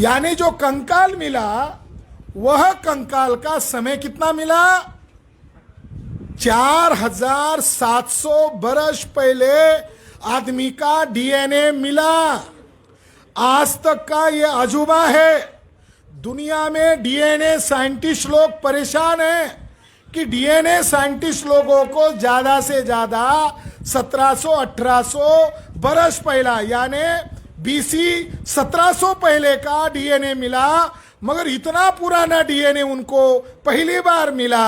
यानी जो कंकाल मिला वह कंकाल का समय कितना मिला? 4700 बरस पहले आदमी का डीएनए मिला। आज तक का ये अजूबा है। दुनिया में डीएनए साइंटिस्ट लोग परेशान हैं कि डीएनए साइंटिस्ट लोगों को ज्यादा से ज्यादा 1700-1800 बरस पहला यानी बीसी 1700 पहले का डीएनए मिला, मगर इतना पुराना डीएनए उनको पहली बार मिला।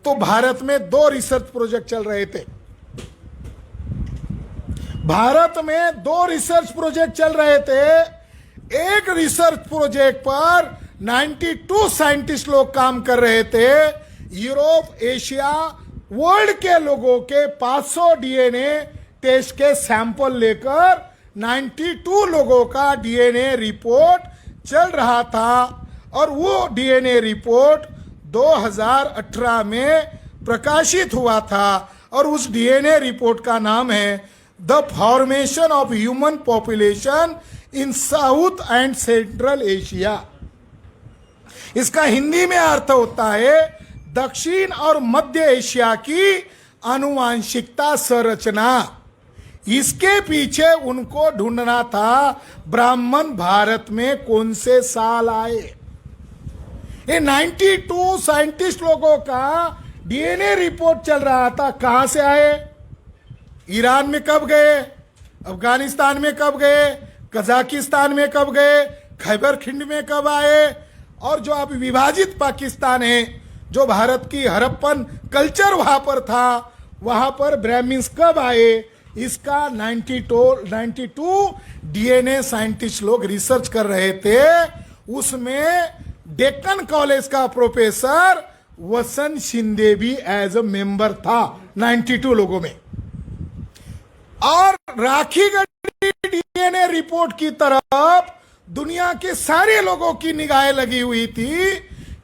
तो भारत में 2 रिसर्च प्रोजेक्ट चल रहे थे। भारत में 2 रिसर्च प्रोजेक्ट चल रहे थे। एक रिसर्च प्रोजेक्ट पर 92 साइंटिस्ट लोग काम कर रहे थे। यूरोप, एशिया, वर्ल्ड के लोगों के 500 डीएनए टेस्ट के सैंपल लेकर 92 लोगों का डीएनए रिपोर्ट चल रहा था और वो डीएनए रिपोर्ट 2018 में प्रकाशित हुआ था और उस डीएनए रिपोर्ट का नाम है the formation of human population in south and central Asia. इसका हिंदी में अर्थ होता है दक्षिण और मध्य एशिया की आनुवांशिकता संरचना। इसके पीछे उनको ढूंढना था ब्राह्मण भारत में कौन से साल आए। ये 92 साइंटिस्ट लोगों का डीएनए रिपोर्ट चल रहा था। कहां से आए? ईरान में कब गए, अफगानिस्तान में कब गए, कजाकिस्तान में कब गए, खैबर खिंड में कब आए, और जो अब विभाजित पाकिस्तान है, जो भारत की हड़प्पन कल्चर वहां पर था, वहां पर ब्राह्मिन्स कब आए, इसका 92 डीएनए साइंटिस्ट लोग रिसर्च कर रहे थे। उसमें डेक्कन कॉलेज का प्रोफेसर वसंत शिंदे भी एज अ मेंबर था 92 लोगों में। और राखी गढ़ी डीएनए रिपोर्ट की तरफ दुनिया के सारे लोगों की निगाहें लगी हुई थी,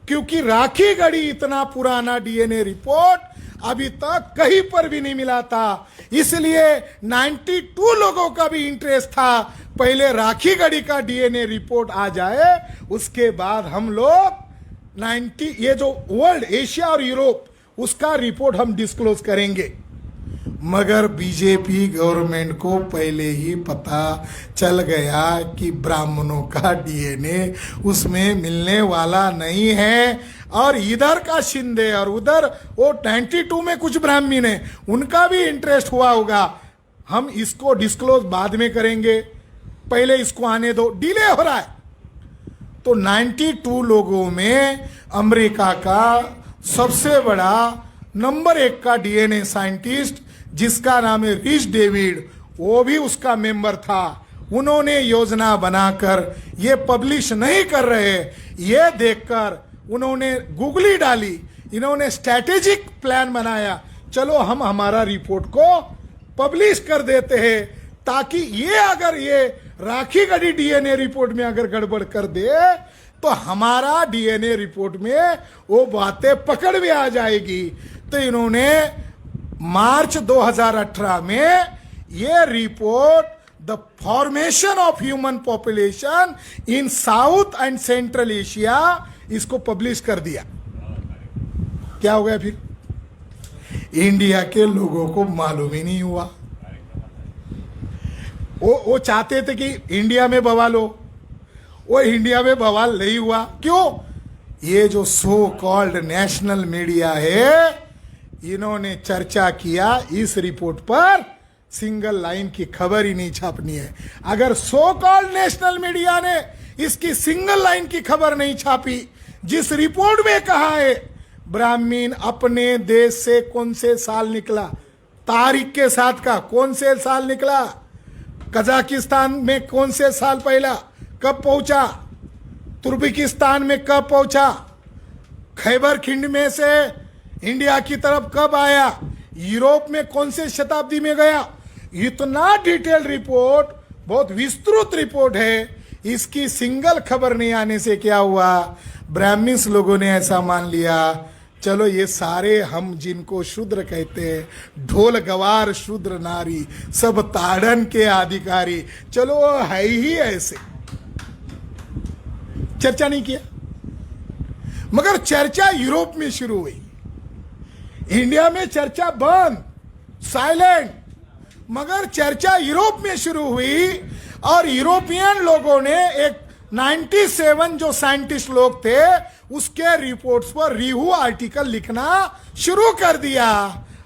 क्योंकि राखी गढ़ी इतना पुराना डीएनए रिपोर्ट अभी तक कहीं पर भी नहीं मिला था। इसलिए 92 लोगों का भी इंटरेस्ट था पहले राखी गढ़ी का डीएनए रिपोर्ट आ जाए, उसके बाद हम लोग 90 ये जो वर्ल्ड, एशिया और यूरोप, उसका रिपोर्ट हम डिस्क्लोज करेंगे। मगर बीजेपी गवर्नमेंट को पहले ही पता चल गया कि ब्राह्मणों का डीएनए उसमें मिलने वाला नहीं है, और इधर का शिंदे और उधर वो 92 में कुछ ब्राह्मण है, उनका भी इंटरेस्ट हुआ होगा। हम इसको डिस्क्लोज बाद में करेंगे, पहले इसको आने दो, डिले हो रहा है। तो 92 लोगों में अमेरिका का सबसे बड़ा नंबर 1 का डीएनए साइंटिस्ट जिसका नाम है रिच डेविड, वो भी उसका मेंबर था। उन्होंने योजना बनाकर ये पब्लिश नहीं कर रहे, ये देखकर उन्होंने गूगली डाली, इन्होंने स्ट्रैटेजिक प्लान बनाया, चलो हम हमारा रिपोर्ट को पब्लिश कर देते हैं, ताकि ये अगर ये राखी गढ़ी डीएनए रिपोर्ट में अगर गड़बड़ कर दे तो हमारा डीएनए रिपोर्ट में वो बातें पकड़ में आ जाएगी। तो इन्होंने मार्च 2018 में ये report the formation of human population in south and central Asia, इसको पब्लिश कर दिया। क्या हो गया फिर? इंडिया के लोगों को मालूम ही नहीं हुआ। वो चाहते थे कि इंडिया में बवाल हो, वो इंडिया में बवाल नहीं हुआ। क्यों? ये जो सो कॉल्ड नेशनल मीडिया है, इन्होंने चर्चा किया इस रिपोर्ट पर, सिंगल लाइन की खबर ही नहीं छापनी है। अगर सो कॉल्ड नेशनल मीडिया ने इसकी सिंगल लाइन की खबर नहीं छापी, जिस रिपोर्ट में कहा है ब्राह्मीण अपने देश से कौन से साल निकला, तारीख के साथ का कौन से साल निकला, कजाकिस्तान में कौन से साल पहला कब पहुंचा, तुर्कमेनिस्तान में कब पहुंचा, खैबर खिंड में से इंडिया की तरफ कब आया, यूरोप में कौन से शताब्दी में गया, इतना डिटेल रिपोर्ट, बहुत विस्तृत रिपोर्ट है। इसकी सिंगल खबर नहीं आने से क्या हुआ, ब्राह्मण्स लोगों ने ऐसा मान लिया, चलो ये सारे हम जिनको शूद्र कहते हैं, ढोल गवार शूद्र नारी सब ताड़न के अधिकारी, चलो है ही ऐसे। चर्चा नहीं किया। मगर चर्चा यूरोप में शुरू हुई, इंडिया में चर्चा बंद, साइलेंट। मगर चर्चा यूरोप में शुरू हुई और यूरोपियन लोगों ने एक 97 जो साइंटिस्ट लोग थे उसके रिपोर्ट्स पर रिव्यू आर्टिकल लिखना शुरू कर दिया।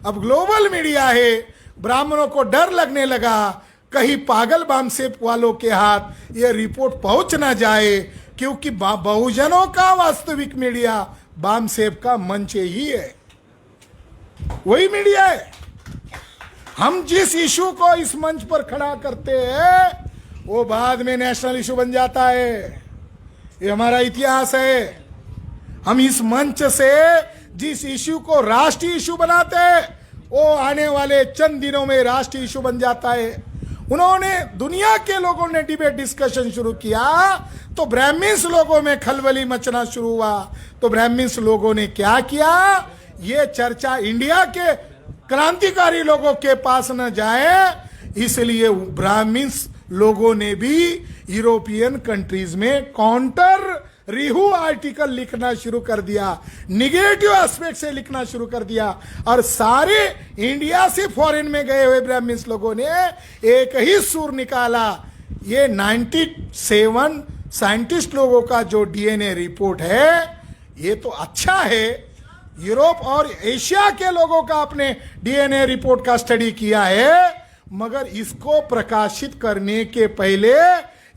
अब ग्लोबल मीडिया है, ब्राह्मणों को डर लगने लगा कहीं पागल बामसेब वालों के हाथ ये रिपोर्ट पहुंच ना जाए, क्योंकि बहुजनों का वास्तविक मीडिया बामसेब का मंच ही है, वही मीडिया है। हम जिस इशू को इस मंच पर खड़ा करते हैं वो बाद में नेशनल इशू बन जाता है, ये हमारा इतिहास है। हम इस मंच से जिस इशू को राष्ट्रीय इशू बनाते हैं वो आने वाले चंद दिनों में राष्ट्रीय इशू बन जाता है। उन्होंने, दुनिया के लोगों ने डिबेट डिस्कशन शुरू किया तो ब्राह्मण्स लोगों में खलबली मचना शुरू हुआ। तो ब्राह्मण्स लोगों ने क्या किया, ये चर्चा इंडिया के क्रांतिकारी लोगों के पास न जाए, इसलिए ब्राह्मण्स लोगों ने भी यूरोपियन कंट्रीज में काउंटर रिव्यू आर्टिकल लिखना शुरू कर दिया, निगेटिव एस्पेक्ट से लिखना शुरू कर दिया। और सारे इंडिया से फॉरेन में गए हुए ब्राह्मण्स लोगों ने एक ही सुर निकाला, ये 97 साइंटिस्ट लोगों का जो डीएनए रिपोर्ट है ये तो अच्छा है। यूरोप और एशिया के लोगों का अपने डीएनए रिपोर्ट का स्टडी किया है, मगर इसको प्रकाशित करने के पहले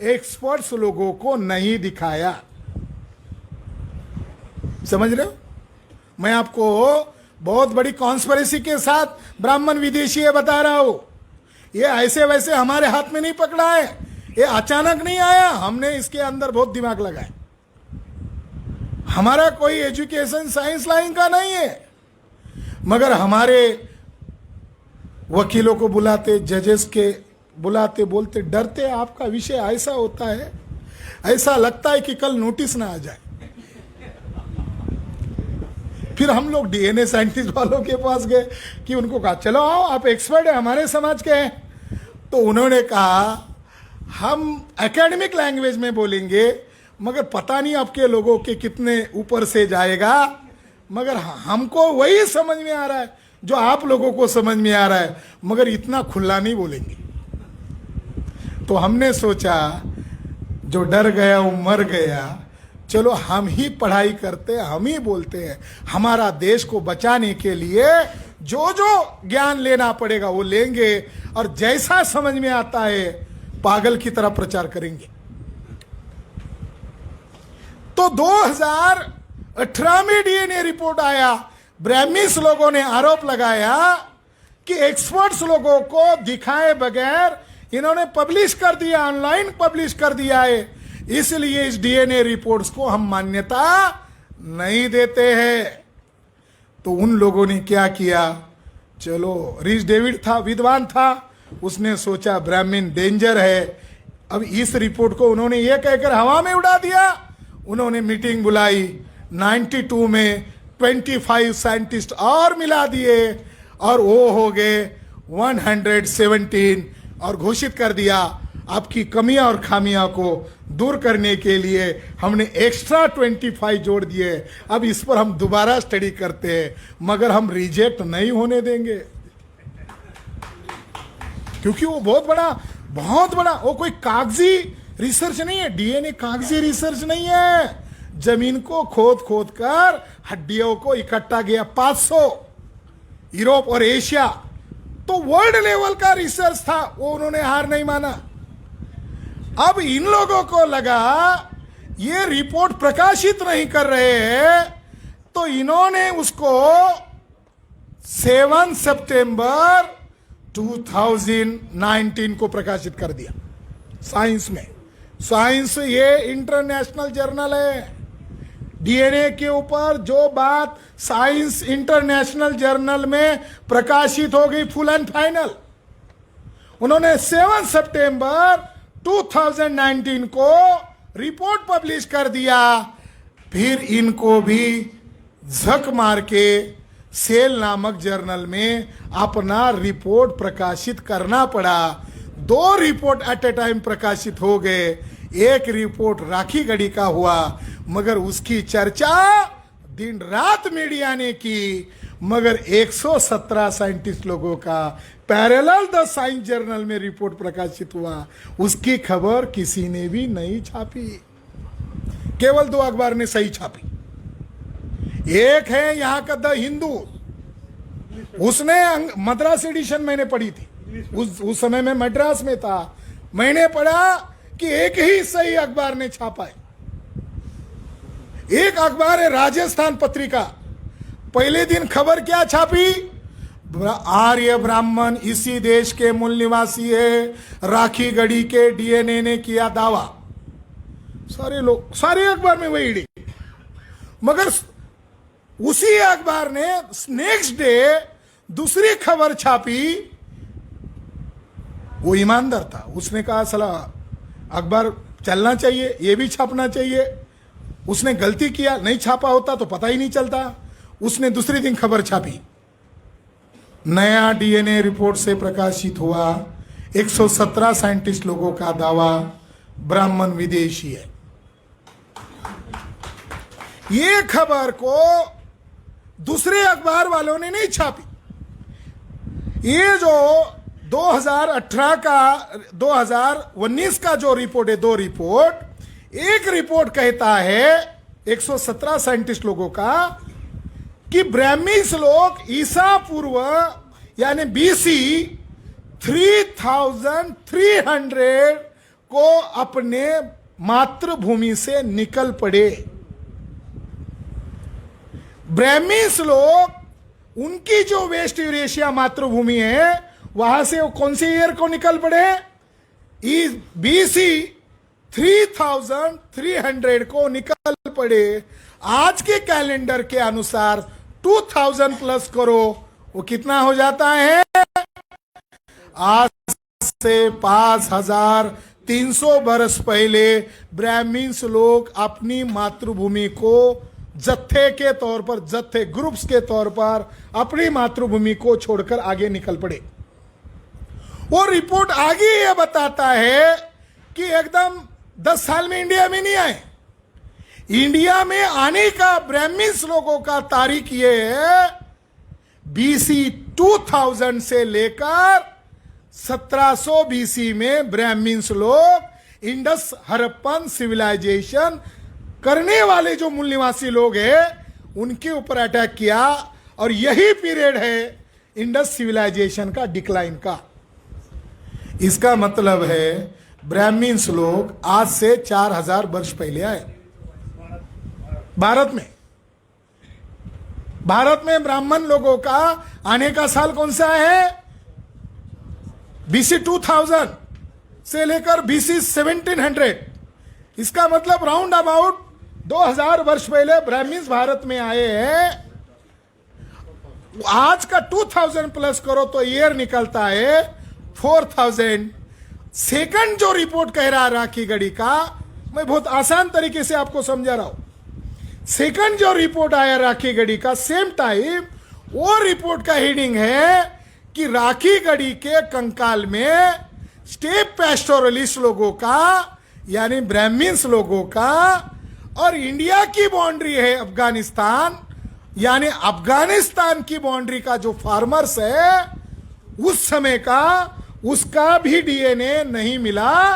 एक्सपर्ट्स लोगों को नहीं दिखाया। समझ रहे हो? मैं आपको बहुत बड़ी कॉन्स्पिरेसी के साथ ब्राह्मण विदेशी है बता रहा हूं। ये ऐसे वैसे हमारे हाथ में नहीं पकड़ा है, ये अचानक नहीं आया, हमने इसके अंदर बहुत दिमाग लगाया। हमारा कोई एजुकेशन साइंस लाइन का नहीं है, मगर हमारे वकीलों को बुलाते, जजेस के बुलाते, बोलते डरते आपका विषय ऐसा होता है, ऐसा लगता है कि कल नोटिस ना आ जाए। फिर हम लोग डीएनए साइंटिस्ट वालों के पास गए कि उनको कहा चलो आओ, आप एक्सपर्ट है, हमारे समाज के हैं। तो उन्होंने कहा हम एकेडमिक लैंग्वेज में बोलेंगे, मगर पता नहीं आपके लोगों के कितने ऊपर से जाएगा, मगर हमको वही समझ में आ रहा है जो आप लोगों को समझ में आ रहा है, मगर इतना खुला नहीं बोलेंगे। तो हमने सोचा जो डर गया वो मर गया, चलो हम ही पढ़ाई करते, हम ही बोलते हैं, हमारा देश को बचाने के लिए जो जो ज्ञान लेना पड़ेगा वो लेंगे और जैसा समझ में आता है पागल की तरह प्रचार करेंगे। तो 2018 में डीएनए रिपोर्ट आया, ब्राह्मण्स लोगों ने आरोप लगाया कि एक्सपर्ट्स लोगों को दिखाए बगैर इन्होंने पब्लिश कर दिया, ऑनलाइन पब्लिश कर दिया है, इसलिए इस डीएनए रिपोर्ट्स को हम मान्यता नहीं देते हैं। तो उन लोगों ने क्या किया, चलो रीच डेविड था, विद्वान था, उसने सोचा ब्राह्मण डेंजर है। अब इस रिपोर्ट को उन्होंने ये कहकर हवा में उड़ा दिया। उन्होंने मीटिंग बुलाई, 92 में 25 साइंटिस्ट और मिला दिए और वो हो गए 117 और घोषित कर दिया आपकी कमियां और खामियां को दूर करने के लिए हमने एक्स्ट्रा 25 जोड़ दिए। अब इस पर हम दोबारा स्टडी करते हैं, मगर हम रिजेक्ट नहीं होने देंगे, क्योंकि वो बहुत बड़ा वो कोई कागजी रिसर्च नहीं है। डीएनए कागजी रिसर्च नहीं है, जमीन को खोद कर हड्डियों को इकट्ठा किया 500 यूरोप और एशिया, तो वर्ल्ड लेवल का रिसर्च था, वो उन्होंने हार नहीं माना। अब इन लोगों को लगा ये रिपोर्ट प्रकाशित नहीं कर रहे हैं, तो इन्होंने उसको 7 सितंबर 2019 को प्रकाशित कर दिया साइंस में। साइंस ये इंटरनेशनल जर्नल है, डीएनए के ऊपर जो बात साइंस इंटरनेशनल जर्नल में प्रकाशित हो गई फुल एंड फाइनल। उन्होंने 7 सितंबर 2019 को रिपोर्ट पब्लिश कर दिया। फिर इनको भी झक मार के सेल नामक जर्नल में अपना रिपोर्ट प्रकाशित करना पड़ा। 2 रिपोर्ट एट ए टाइम प्रकाशित हो गए। एक रिपोर्ट राखी गढ़ी का हुआ, मगर उसकी चर्चा दिन रात मीडिया ने की, मगर 117 साइंटिस्ट लोगों का पैरेलल द साइंस जर्नल में रिपोर्ट प्रकाशित हुआ, उसकी खबर किसी ने भी नहीं छापी। केवल 2 अखबार ने सही छापी। एक है यहां का द हिंदू, उसने मद्रास एडिशन मैंने पढ़ी थी, उस समय में मद्रास में था, मैंने पढ़ा कि एक ही सही अखबार ने छापा है। एक अखबार है राजस्थान पत्रिका, पहले दिन खबर क्या छापी, आर्य ब्राह्मण इसी देश के मूल निवासी है, राखी गढ़ी के डीएनए ने किया दावा। सारे लोग, सारे अखबार में वही डे, मगर उसी अखबार ने नेक्स्ट डे दूसरी खबर छापी, वो ईमानदार था, उसने कहा सला अखबार चलना चाहिए, ये भी छापना चाहिए। उसने गलती किया, नहीं छापा होता तो पता ही नहीं चलता। उसने दूसरे दिन खबर छापी, नया डीएनए रिपोर्ट से प्रकाशित हुआ, 117 साइंटिस्ट लोगों का दावा, ब्राह्मण विदेशी है। ये खबर को दूसरे अखबार वालों ने नहीं छापी। ये जो 2018 का 2019 का जो रिपोर्ट है, 2 रिपोर्ट, एक रिपोर्ट कहता है 117 साइंटिस्ट लोगों का कि ब्राह्मीस लोग ईसा पूर्व यानी बीसी 3300 को अपने मातृभूमि से निकल पड़े। ब्राह्मीस लोग, उनकी जो वेस्ट यूरेशिया मातृभूमि है, वहां से वो कौन से ईयर को निकल पड़े, बीसी 3300 को निकल पड़े। आज के कैलेंडर के अनुसार 2000 प्लस करो, वो कितना हो जाता है, आज से 5300 वर्ष पहले ब्राह्मीण्स लोग अपनी मातृभूमि को जत्थे के तौर पर, जत्थे ग्रुप्स के तौर पर अपनी मातृभूमि को छोड़कर आगे निकल पड़े। वो रिपोर्ट आगे ये बताता है कि एकदम 10 साल में इंडिया में नहीं आए। इंडिया में आने का ब्राह्मीण्स लोगों का तारीख ये है, बीसी 2000 से लेकर 1700 बीसी में ब्राह्मीण्स लोग इंडस हड़प्पन सिविलाइजेशन करने वाले जो मूल निवासी लोग हैं, उनके ऊपर अटैक किया, और यही पीरियड है इंडस सिविलाइजेशन का डिक्लाइन का। इसका मतलब है ब्राह्मीण्स लोग आज से 4000 वर्ष पहले आए भारत में। भारत में ब्राह्मण लोगों का आने का साल कौन सा है, बीसी 2000 से लेकर बीसी 1700। इसका मतलब राउंड अबाउट 2000 वर्ष पहले ब्राह्मीण्स भारत में आए हैं। आज का 2000 प्लस करो तो ईयर निकलता है 4000। सेकंड जो रिपोर्ट कह रहा राखी गढ़ी का, मैं बहुत आसान तरीके से आपको समझा रहा हूं। सेकंड जो रिपोर्ट आया राखी गढ़ी का सेम टाइम, वो रिपोर्ट का हेडिंग है कि राखी गढ़ी के कंकाल में स्टेप पैस्टोरलिस्ट लोगों का यानी ब्राह्मीण्स लोगों का और इंडिया की बाउंड्री है अफगानिस्तान, यानी अफगानिस्तान की बाउंड्री का जो फार्मर्स है उस समय का, उसका भी डीएनए नहीं मिला,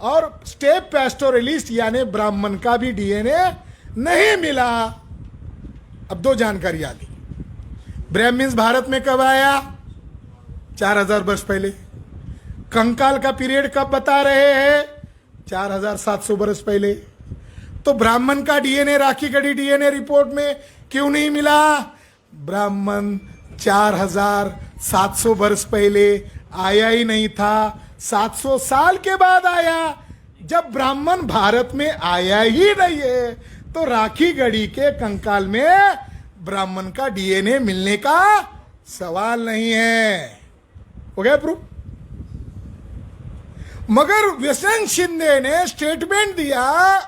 और स्टेप पैस्टोरलिस्ट यानी ब्राह्मण का भी डीएनए नहीं मिला। अब 2 जानकारी आ गई। ब्राह्मीण्स भारत में कब आया, 4000 वर्ष पहले। कंकाल का पीरियड कब बता रहे हैं, 4700 वर्ष पहले। तो ब्राह्मण का DNA Rakhi Garhi DNA report में क्यों नहीं मिला? ब्राह्मण 4700 वर्ष पहले आया ही नहीं था, 700 साल के बाद आया। जब ब्राह्मण भारत में आया ही नहीं है तो राखी गढ़ी के कंकाल में ब्राह्मण का डीएनए मिलने का सवाल नहीं है। हो गया प्रूफ? मगर व्यसन शिंदे ने स्टेटमेंट दिया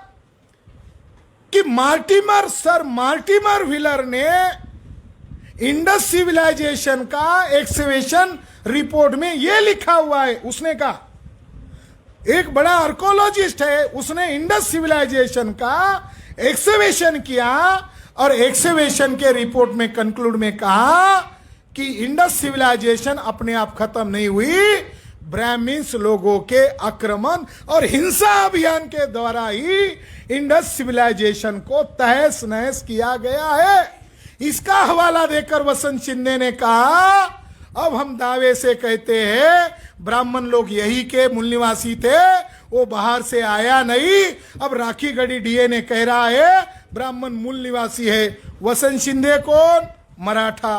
कि सर मार्टिमर व्हीलर ने इंडस सिविलाइजेशन का एक्सकेवेशन रिपोर्ट में यह लिखा हुआ है। उसने कहा एक बड़ा आर्कोलॉजिस्ट है, उसने इंडस सिविलाइजेशन का एक्सकेवेशन किया और एक्सकेवेशन के रिपोर्ट में कंक्लूड में कहा कि इंडस सिविलाइजेशन अपने आप खत्म नहीं हुई, ब्राह्मिन्स लोगों के आक्रमण और हिंसा अभियान के द्वारा ही इंडस सिविलाइजेशन को तहस नहस किया गया है। इसका हवाला देकर वसंत शिंदे ने कहा, अब हम दावे से कहते हैं ब्राह्मण लोग यही के मूल निवासी थे, वो बाहर से आया नहीं। अब राखीगढ़ी डीएनए कह रहा है ब्राह्मण मूल निवासी है। वसंत शिंदे कौन? मराठा,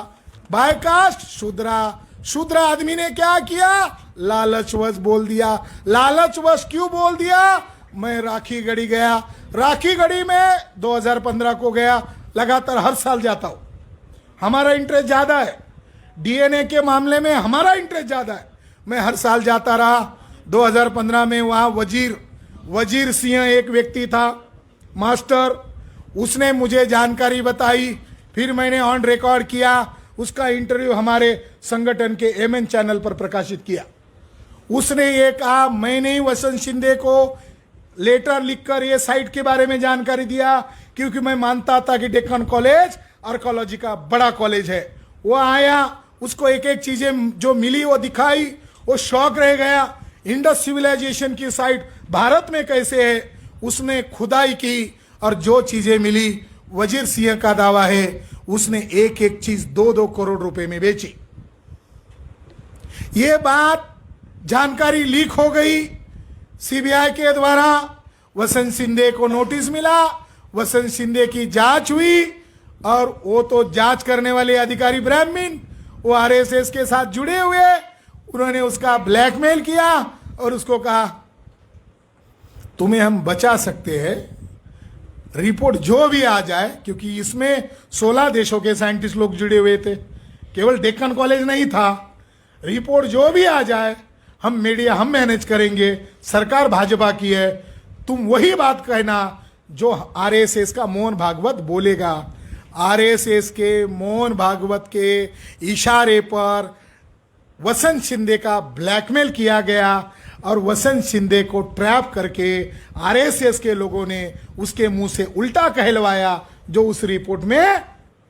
बायकास्ट, शूद्र आदमी ने क्या किया? लालचवश बोल दिया। लालचवश क्यों बोल दिया? मैं राखीगढ़ी गया, राखीगढ़ी में 2015 को गया, लगातार हर साल जाता हूं। हमारा इंटरेस्ट ज्यादा है डीएनए के मामले में, हमारा इंटरेस्ट ज्यादा है। मैं हर साल जाता रहा। 2015 में वहां वजीर सिंह एक व्यक्ति था, मास्टर, उसने मुझे जानकारी बताई, फिर मैंने ऑन रिकॉर्ड किया, उसका इंटरव्यू हमारे संगठन के एमएन चैनल पर प्रकाशित किया। उसने ये कहा, मैंने ही वसंत शिंदे को लेटर लिखकर ये साइट के बारे में जानकारी दिया, क्योंकि मैं मानता था कि डेक्कन कॉलेज आर्कोलॉजी का बड़ा कॉलेज है। वो आया, उसको एक एक चीजें जो मिली वो दिखाई, वो शौक रह गया। इंडस सिविलाइजेशन की साइट भारत में कैसे है, उसने खुदाई की और जो चीजें मिली, वजीर सिंह का दावा है उसने एक एक चीज 2-2 करोड़ रुपए में बेची। ये बात जानकारी लीक हो गई सीबीआई के द्वारा, वसंत शिंदे को नोटिस मिला, वसंत शिंदे की जांच हुई और वो तो जांच करने वाले अधिकारी ब्राह्मण, वो आरएसएस के साथ जुड़े हुए, उन्होंने उसका ब्लैकमेल किया और उसको कहा तुम्हें हम बचा सकते हैं, रिपोर्ट जो भी आ जाए, क्योंकि इसमें 16 देशों के साइंटिस्ट लोग जुड़े हुए थे, केवल डेक्कन कॉलेज नहीं था। रिपोर्ट जो भी आ जाए हम मीडिया हम मैनेज करेंगे, सरकार भाजपा की है, तुम वही बात कहना जो आरएसएस का मोहन भागवत बोलेगा। आरएसएस के मोहन भागवत के इशारे पर वसंत शिंदे का ब्लैकमेल किया गया और वसंत शिंदे को ट्रैप करके आरएसएस के लोगों ने उसके मुंह से उल्टा कहलवाया जो उस रिपोर्ट में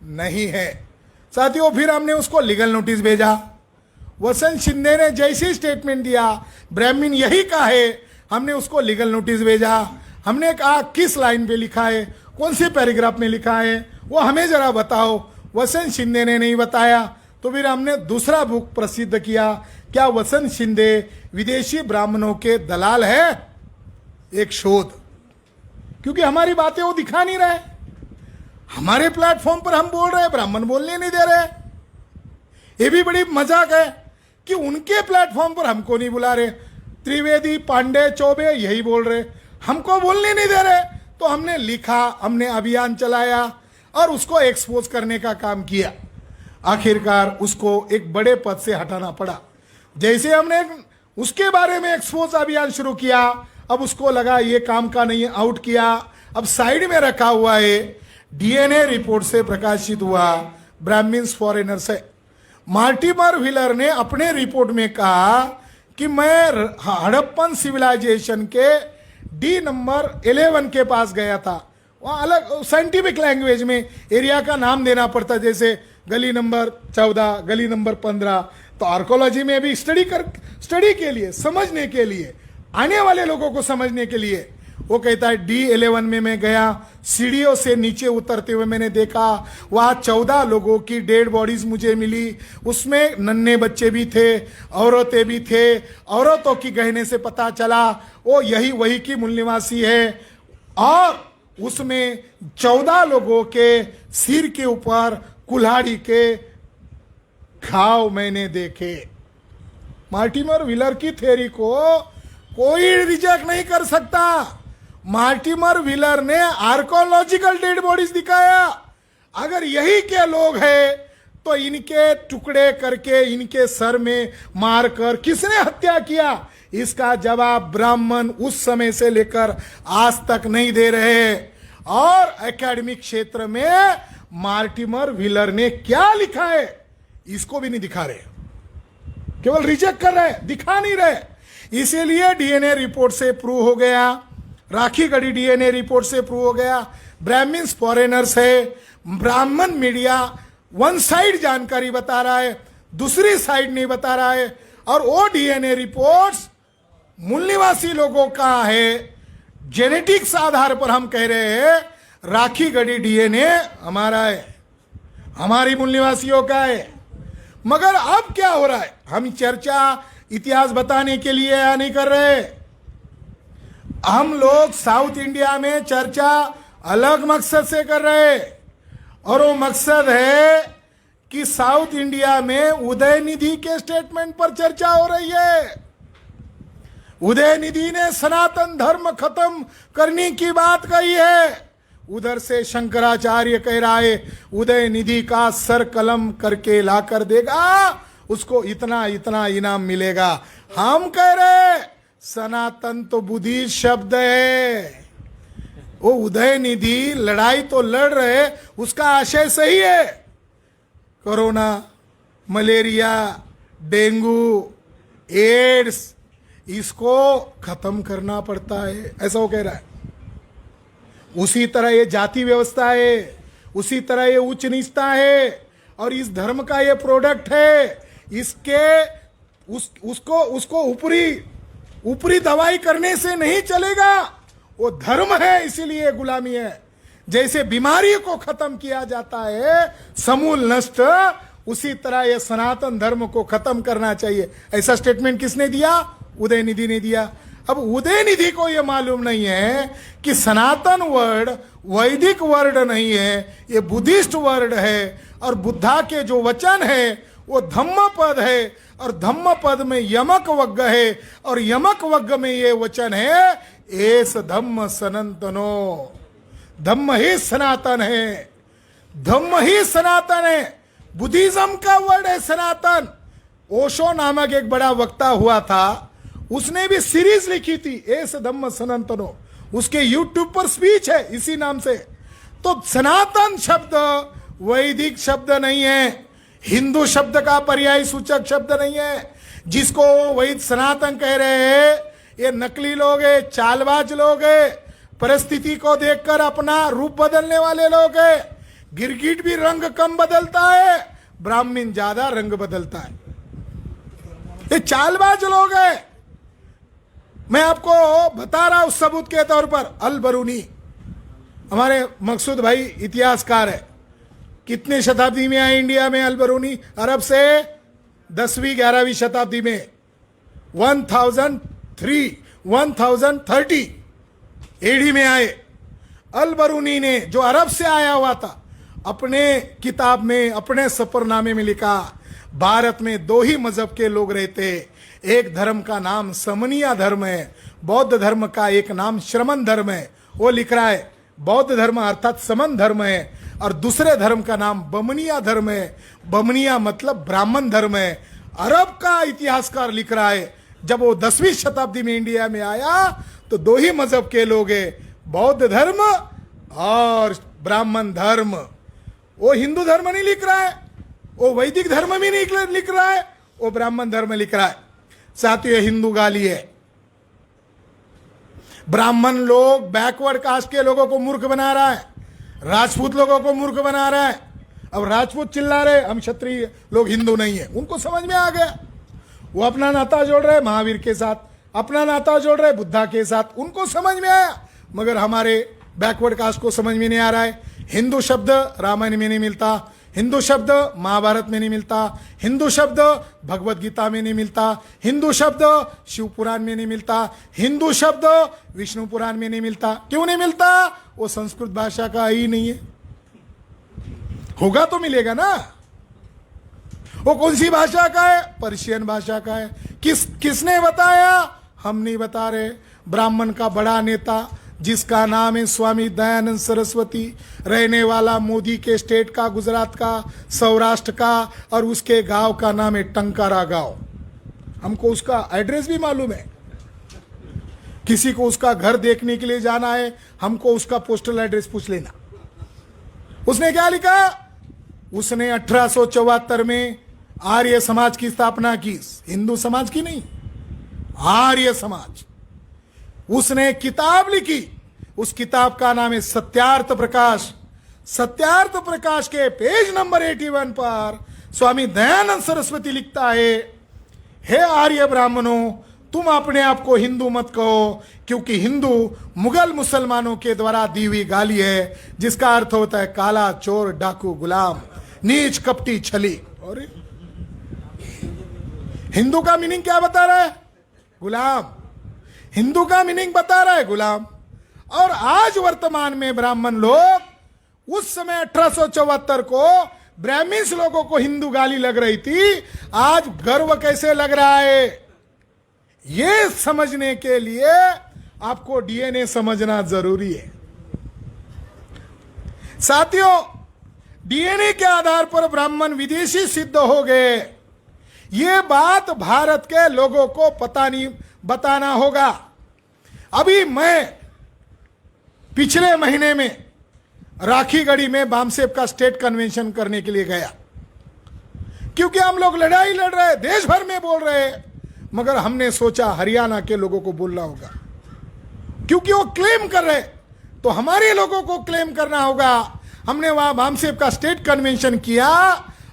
नहीं है। साथियों, फिर हमने उसको लीगल नोटिस भेजा। वसंत शिंदे ने जैसे स्टेटमेंट दिया ब्राह्मण यही कहा है, हमने उसको लीगल नोटिस भेजा। हमने कहा किस लाइन पे लिखा है, कौन सी पैराग्राफ में लिखा है, वो हमें जरा बताओ। वसंत शिंदे ने नहीं बताया, तो फिर हमने दूसरा बुक प्रसिद्ध किया, क्या वसंत शिंदे विदेशी ब्राह्मणों के दलाल है, एक शोध। क्योंकि हमारी बातें वो दिखा नहीं रहे, हमारे प्लेटफॉर्म पर हम बोल रहे हैं, ब्राह्मण बोलने नहीं दे रहे। ये भी बड़ी मजाक है कि उनके प्लेटफॉर्म पर हमको नहीं बुला रहे, त्रिवेदी, पांडे, चौबे यही बोल रहे, हमको बोलने नहीं दे रहे। तो हमने लिखा, हमने अभियान चलाया और उसको एक्सपोज करने का काम किया। आखिरकार उसको एक बड़े पद से हटाना पड़ा। जैसे हमने उसके बारे में एक्सपोज अभियान शुरू किया, अब उसको लगा ये काम का नहीं, आउट किया, अब साइड में रखा हुआ है। डीएनए रिपोर्ट से प्रकाशित हुआ ब्राह्मण्स फॉरेनर्स है। मार्टिमर व्हीलर ने अपने रिपोर्ट में कहा कि मैं हड़प्पन सिविलाइजेशन के डी नंबर 11 के पास गया था। वहाँ अलग साइंटिफिक लैंग्वेज में एरिया का नाम देना पड़ता, जैसे गली नंबर 14, गली नंबर 15। तो आर्कोलॉजी में भी स्टडी के लिए, समझने के लिए, आने वाले लोगों को समझने के लिए, वो कहता है D11 में मैं गया, सीढ़ियों से नीचे उतरते हुए मैंने देखा, वहाँ 14 लोगों की डेड बॉडीज मुझे मिली। उसमें नन्हे बच्चे भी थे, औरतें भी थे। औरतों की गहने से पता चला वो यही वही की मूल निवासी है। और उसमें 14 लोगों के सिर के ऊपर कुल्हाड़ी के घाव मैंने देखे। मार्टिमर व्हीलर की थ्योरी को कोई रिजेक्ट नहीं कर सकता। मार्टिमर व्हीलर ने आर्कोलॉजिकल डेड बॉडीज दिखाया। अगर यही के लोग हैं तो इनके टुकड़े करके इनके सर में मारकर किसने हत्या किया, इसका जवाब ब्राह्मण उस समय से लेकर आज तक नहीं दे रहे। और एकेडमिक क्षेत्र में मार्टिमर व्हीलर ने क्या लिखा है इसको भी नहीं दिखा रहे, केवल रिजेक्ट कर रहे, दिखा नहीं रहे। इसीलिए डीएनए रिपोर्ट से प्रूव हो गया, राखी गढ़ी डीएनए रिपोर्ट से प्रूव हो गया, ब्राह्मण्स फॉरेनर्स है। ब्राह्मण मीडिया वन साइड जानकारी बता रहा है, दूसरी साइड नहीं बता रहा है। और वो डीएनए रिपोर्ट्स मूल निवासी लोगों का है। जेनेटिक्स आधार पर हम कह रहे हैं राखी गढ़ी डीएनए हमारा है, हमारी मूल निवासियों का है। मगर अब क्या हो रहा है, हम चर्चा इतिहास बताने के लिए या नहीं कर रहे। हम लोग साउथ इंडिया में चर्चा अलग मकसद से कर रहे हैं, और वो मकसद है कि साउथ इंडिया में उदयनिधि के स्टेटमेंट पर चर्चा हो रही है। उदयनिधि ने सनातन धर्म खत्म करने की बात कही है। उधर से शंकराचार्य कह रहा है उदयनिधि का सर कलम करके ला कर देगा, उसको इतना इतना इनाम मिलेगा। हम कह रहे सनातन तो बुद्धिस्ट शब्द है। वो उदयनिधि लड़ाई तो लड़ रहे, उसका आशय सही है। कोरोना, मलेरिया, डेंगू, एड्स, इसको खत्म करना पड़ता है, ऐसा वो कह रहा है। उसी तरह ये जाति व्यवस्था है, उसी तरह ये उच्च नीचता है, और इस धर्म का ये प्रोडक्ट है। इसके उसको ऊपरी दवाई करने से नहीं चलेगा। वो धर्म है, इसीलिए गुलामी है। जैसे बीमारी को खत्म किया जाता है समूल नष्ट, उसी तरह ये सनातन धर्म को खत्म करना चाहिए। ऐसा स्टेटमेंट किसने दिया? उदयनिधि ने दिया। अब उदयनिधि को यह मालूम नहीं है कि सनातन वर्ड वैदिक वर्ड नहीं है, ये बुद्धिस्ट वर्ड है। और बुद्धा के जो वचन है वो धम्म पद है, और धम्म पद में यमक वग्ग है, और यमक वग्ग में ये वचन है एस धम्म सनातनो। धम्म ही सनातन है, धम्म ही सनातन है। बुद्धिज्म का वर्ड है सनातन। ओशो नामक एक बड़ा वक्ता हुआ था, उसने भी सीरीज लिखी थी एस धम्म सनातनो। उसके यूट्यूब पर स्पीच है इसी नाम से। तो सनातन शब्द वैदिक शब्द नहीं है, हिंदू शब्द का पर्याय सूचक शब्द नहीं है। जिसको वैद सनातन कह रहे हैं ये नकली लोग है, चालबाज लोग है, परिस्थिति को देखकर अपना रूप बदलने वाले लोग है। गिरगिट भी रंग कम बदलता है, ब्राह्मण ज्यादा रंग बदलता है। ये चालबाज लोग है। मैं आपको बता रहा हूं सबूत के तौर पर। अल बरूनी, हमारे मकसूद भाई इतिहासकार है। कितने शताब्दी में आए इंडिया में अल बरूनी? अरब से 10वीं 11वीं शताब्दी में 1030 एडी में आए। अल बरूनी ने, जो अरब से आया हुआ था, अपने किताब में, अपने सफरनामे में लिखा भारत में दो ही मजहब के लोग रहते। एक धर्म का नाम समनिया धर्म है, बौद्ध धर्म का एक नाम श्रमण धर्म है। वो लिख रहा है बौद्ध धर्म अर्थात समन धर्म है, और दूसरे धर्म का नाम बमनिया धर्म है। बमनिया मतलब ब्राह्मण धर्म है। अरब का इतिहासकार लिख रहा है जब वो 10वीं शताब्दी में इंडिया में आया तो दो ही मजहब के लोग हैं, बौद्ध धर्म और ब्राह्मण धर्म। वो हिंदू धर्म नहीं लिख रहा है, वो वैदिक धर्म भी नहीं लिख रहा है, वो ब्राह्मण धर्म लिख रहा है। साथियों, हिंदू गाली है। ब्राह्मण लोग बैकवर्ड कास्ट के लोगों को मूर्ख बना रहा है, राजपूत लोगों को मूर्ख बना रहा है। अब राजपूत चिल्ला रहे हम क्षत्रिय लोग हिंदू नहीं है, उनको समझ में आ गया। वो अपना नाता जोड़ रहे महावीर के साथ, अपना नाता जोड़ रहे बुद्धा के साथ, उनको समझ में आया। मगर हमारे बैकवर्ड कास्ट को समझ में नहीं आ रहा है। हिंदू शब्द रामायण में नहीं मिलता, हिंदू शब्द महाभारत में नहीं मिलता, हिंदू शब्द भगवत गीता में नहीं मिलता, हिंदू शब्द शिव पुराण में नहीं मिलता, हिंदू शब्द विष्णु पुराण में नहीं मिलता। क्यों नहीं मिलता? वो संस्कृत भाषा का ही नहीं है। होगा तो मिलेगा ना। वो कौन सी भाषा का है? पर्शियन भाषा का है। किसने बताया? हम नहीं बता रहे। ब्राह्मण का बड़ा नेता जिसका नाम है स्वामी दयानंद सरस्वती, रहने वाला मोदी के स्टेट का, गुजरात का, सौराष्ट्र का, और उसके गांव का नाम है टंकारा गांव। हमको उसका एड्रेस भी मालूम है। किसी को उसका घर देखने के लिए जाना है, हमको उसका पोस्टल एड्रेस पूछ लेना। उसने क्या लिखा? उसने 1874 में आर्य समाज की स्थापना की, हिंदू समाज की नहीं। आर्य समाज। उसने किताब लिखी, उस किताब का नाम है सत्यार्थ प्रकाश। सत्यार्थ प्रकाश के पेज नंबर 81 पर स्वामी दयानंद सरस्वती लिखता है, हे आर्य ब्राह्मणों, तुम अपने आप को हिंदू मत कहो, क्योंकि हिंदू मुगल मुसलमानों के द्वारा दी हुई गाली है, जिसका अर्थ होता है काला, चोर, डाकू, गुलाम, नीच, कपटी, छली। और हिंदू का मीनिंग क्या बता रहा है? गुलाम। हिंदू का मीनिंग बता रहा है गुलाम। और आज वर्तमान में ब्राह्मण लोग, उस समय 1874 को ब्राह्मण्स लोगों को हिंदू गाली लग रही थी, आज गर्व कैसे लग रहा है, यह समझने के लिए आपको डीएनए समझना जरूरी है। साथियों, डीएनए के आधार पर ब्राह्मण विदेशी सिद्ध हो गए, यह बात भारत के लोगों को पता नहीं, बताना होगा। अभी मैं पिछले महीने में राखीगढ़ी में बामसेब का स्टेट कन्वेंशन करने के लिए गया, क्योंकि हम लोग लड़ाई लड़ रहे, देश भर में बोल रहे, मगर हमने सोचा हरियाणा के लोगों को बोलना होगा, क्योंकि वो क्लेम कर रहे, तो हमारे लोगों को क्लेम करना होगा। हमने वहां बामसेब का स्टेट कन्वेंशन किया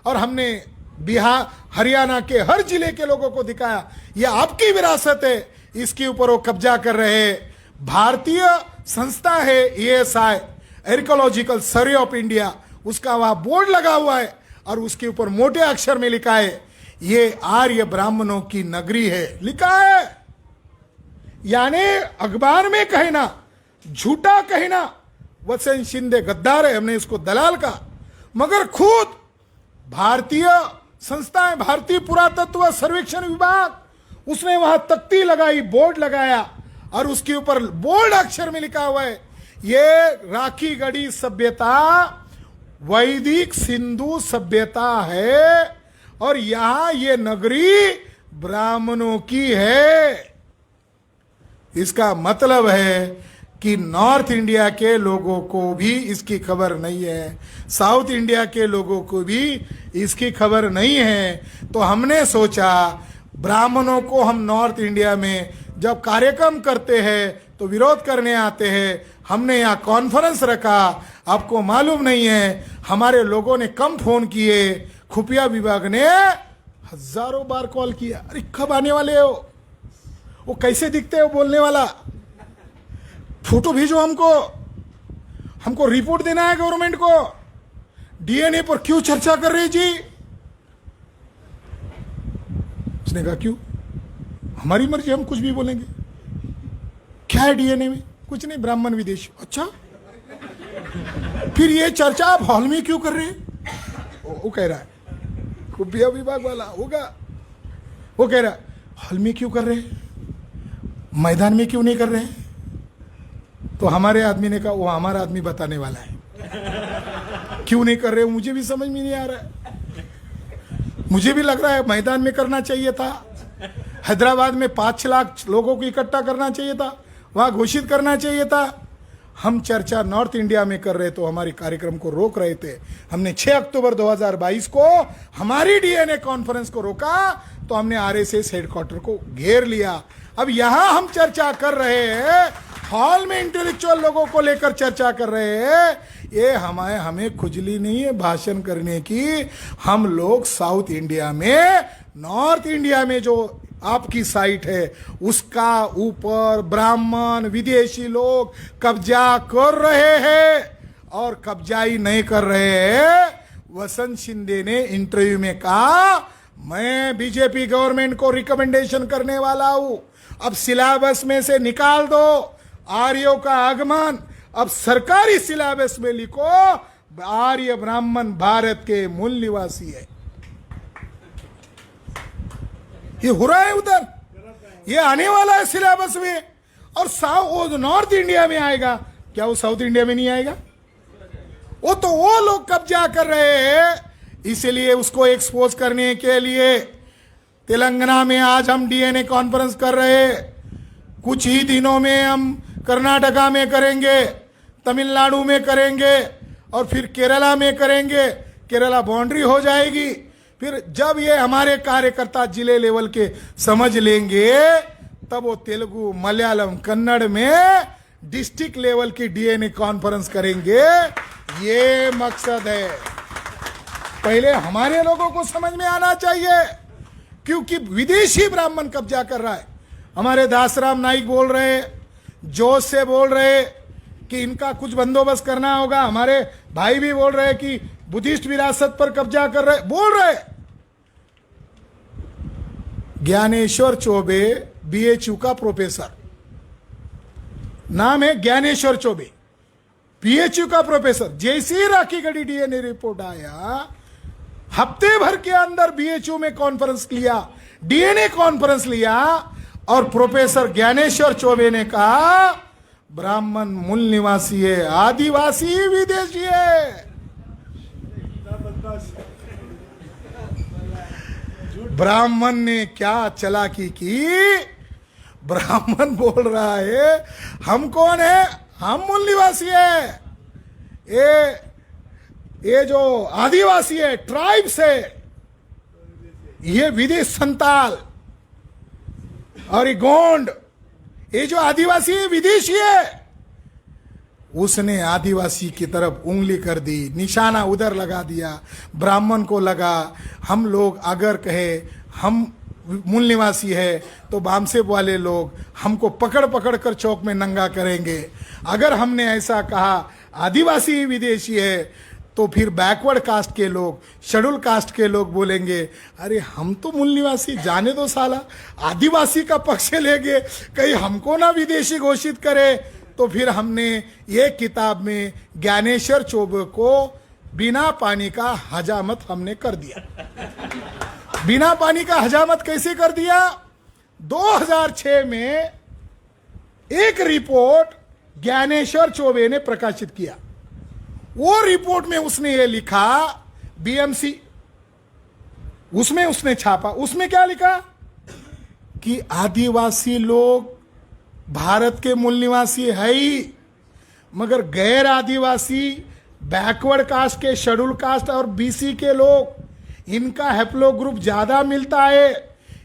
और हमने बिहार, हरियाणा के हर जिले के लोगों को दिखाया, यह आपकी विरासत है, इसके ऊपर वो कब्जा कर रहे हैं। भारतीय संस्था है ESI, archaeological survey of India, उसका वहां बोर्ड लगा हुआ है और उसके ऊपर मोटे अक्षर में लिखा है, ये आर्य ब्राह्मणों की नगरी है, लिखा है। यानी अखबार में कहना, झूठा कहना, वसंत शिंदे गद्दार है, हमने इसको दलाल कहा, मगर खुद भारतीय संस्थाएं, भारतीय पुरातत्व सर्वेक्षण विभाग, उसने वहां तख्ती लगाई, बोर्ड लगाया और उसके ऊपर बोल्ड अक्षर में लिखा हुआ है, ये राखीगढ़ी सभ्यता वैदिक सिंधु सभ्यता है और यहां ये नगरी ब्राह्मणों की है। इसका मतलब है कि नॉर्थ इंडिया के लोगों को भी इसकी खबर नहीं है, साउथ इंडिया के लोगों को भी इसकी खबर नहीं है। तो हमने सोचा ब्राह्मणों को हम नॉर्थ इंडिया में जब कार्यक्रम करते हैं तो विरोध करने आते हैं, हमने यहाँ कॉन्फ्रेंस रखा। आपको मालूम नहीं है, हमारे लोगों ने कम फोन किए, खुफिया विभाग ने हजारों बार कॉल किया, अरे कब आने वाले हो, वो कैसे दिखते हो बोलने वाला, फोटो भेजो हमको रिपोर्ट देना है गवर्नमेंट को, डीएनए पर क्यों चर्चा कर रही जी। उसने कहा क्यों, हमारी मर्जी, हम कुछ भी बोलेंगे। क्या है डीएनए में? कुछ नहीं, ब्राह्मण विदेशी। अच्छा, फिर ये चर्चा आप हॉल में क्यों कर रहे हैं? वो कह रहा है, खुफिया विभाग वाला होगा, वो कह रहा है हॉल में क्यों कर रहे हैं, मैदान में क्यों नहीं कर रहे हैं? तो हमारे आदमी ने कहा वो हमारा आदमी बताने वाला है क्यों नहीं कर रहे, मुझे भी समझ में नहीं आ रहा है। मुझे भी लग रहा है मैदान में करना चाहिए था, हैदराबाद में 5 लाख लोगों को इकट्ठा करना चाहिए था, वहां घोषित करना चाहिए था। हम चर्चा नॉर्थ इंडिया में कर रहे तो हमारे कार्यक्रम को रोक रहे थे। हमने 6 अक्टूबर 2022 को हमारी डीएनए कॉन्फ्रेंस को रोका तो हमने आरएसएस हेडक्वार्टर को घेर लिया। अब यहां हम चर्चा कर रहे हैं, हॉल में इंटेलेक्चुअल लोगों को लेकर चर्चा कर रहे हैं। ये हमें खुजली नहीं है भाषण करने की। हम लोग साउथ इंडिया में, नॉर्थ इंडिया में जो आपकी साइट है उसका ऊपर ब्राह्मण विदेशी लोग कब्जा कर रहे हैं, और कब्जा ही नहीं कर रहे हैं। वसंत शिंदे ने इंटरव्यू में कहा मैं बीजेपी गवर्नमेंट को रिकमेंडेशन करने वाला हूं, अब सिलेबस में से निकाल दो आर्यों का आगमन, अब सरकारी सिलेबस में लिखो आर्य ब्राह्मण भारत के मूल निवासी है। ये हो रहा है उधर, ये आने वाला है सिलेबस में, और नॉर्थ इंडिया में आएगा। क्या वो साउथ इंडिया में नहीं आएगा? वो तो वो लोग कब्जा कर रहे हैं, इसलिए उसको एक्सपोज करने के लिए तेलंगाना में आज हम डीएनए कॉन्फ्रेंस कर रहे हैं। कुछ ही दिनों में हम कर्नाटका में करेंगे, तमिलनाडु में करेंगे और फिर केरला में करेंगे। केरला बाउंड्री हो जाएगी। फिर जब ये हमारे कार्यकर्ता जिले लेवल के समझ लेंगे तब वो तेलुगु मलयालम कन्नड़ में डिस्ट्रिक्ट लेवल की डीएनए कॉन्फ्रेंस करेंगे। ये मकसद है। पहले हमारे लोगों को समझ में आना चाहिए, क्योंकि विदेशी ब्राह्मण कब्जा कर रहा है। हमारे दासराम नाइक बोल रहे, जोश से बोल रहे कि इनका कुछ बंदोबस्त करना होगा। हमारे भाई भी बोल रहे कि बुद्धिस्ट विरासत पर कब्जा कर रहे, बोल रहे। ज्ञानेश्वर चौबे बीएचयू का प्रोफेसर, नाम है ज्ञानेश्वर चौबे, बीएचयू का प्रोफेसर। जैसे ही राखी गढ़ी डीएनए रिपोर्ट आया, हफ्ते भर के अंदर बीएचयू में कॉन्फ्रेंस लिया, डीएनए कॉन्फ्रेंस लिया, और प्रोफेसर ज्ञानेश्वर चौबे ने कहा ब्राह्मण मूल निवासी है, आदिवासी विदेशी है। ब्राह्मण ने क्या चालाकी की, ब्राह्मण बोल रहा है हम कौन है, हम मूल निवासी है, ये जो आदिवासी है, ट्राइब्स है, ये विदेश संताल और ये गोंड, ये जो आदिवासी है विदेशी है। उसने आदिवासी की तरफ उंगली कर दी, निशाना उधर लगा दिया, ब्राह्मण को लगा हम लोग अगर कहे हम मूल निवासी है तो बामसेब वाले लोग हमको पकड़ पकड़ कर चौक में नंगा करेंगे। अगर हमने ऐसा कहा आदिवासी विदेशी है तो फिर बैकवर्ड कास्ट के लोग, शेड्यूल कास्ट के लोग बोलेंगे अरे हम तो मूल निवासी, जाने दो साला, आदिवासी का पक्ष लेंगे, कहीं हमको ना विदेशी घोषित करे। तो फिर हमने ये किताब में ज्ञानेश्वर चौबे को बिना पानी का हजामत हमने कर दिया। बिना पानी का हजामत कैसे कर दिया? 2006 में एक रिपोर्ट ज्ञानेश्वर चौबे ने प्रकाशित किया। वो रिपोर्ट में उसने ये लिखा, बीएमसी, उसमें उसने छापा, उसमें क्या लिखा कि आदिवासी लोग भारत के मूल निवासी है ही, मगर गैर आदिवासी, बैकवर्ड कास्ट के, शेड्यूल कास्ट और बीसी के लोग, इनका हैप्लो ग्रुप ज्यादा मिलता है।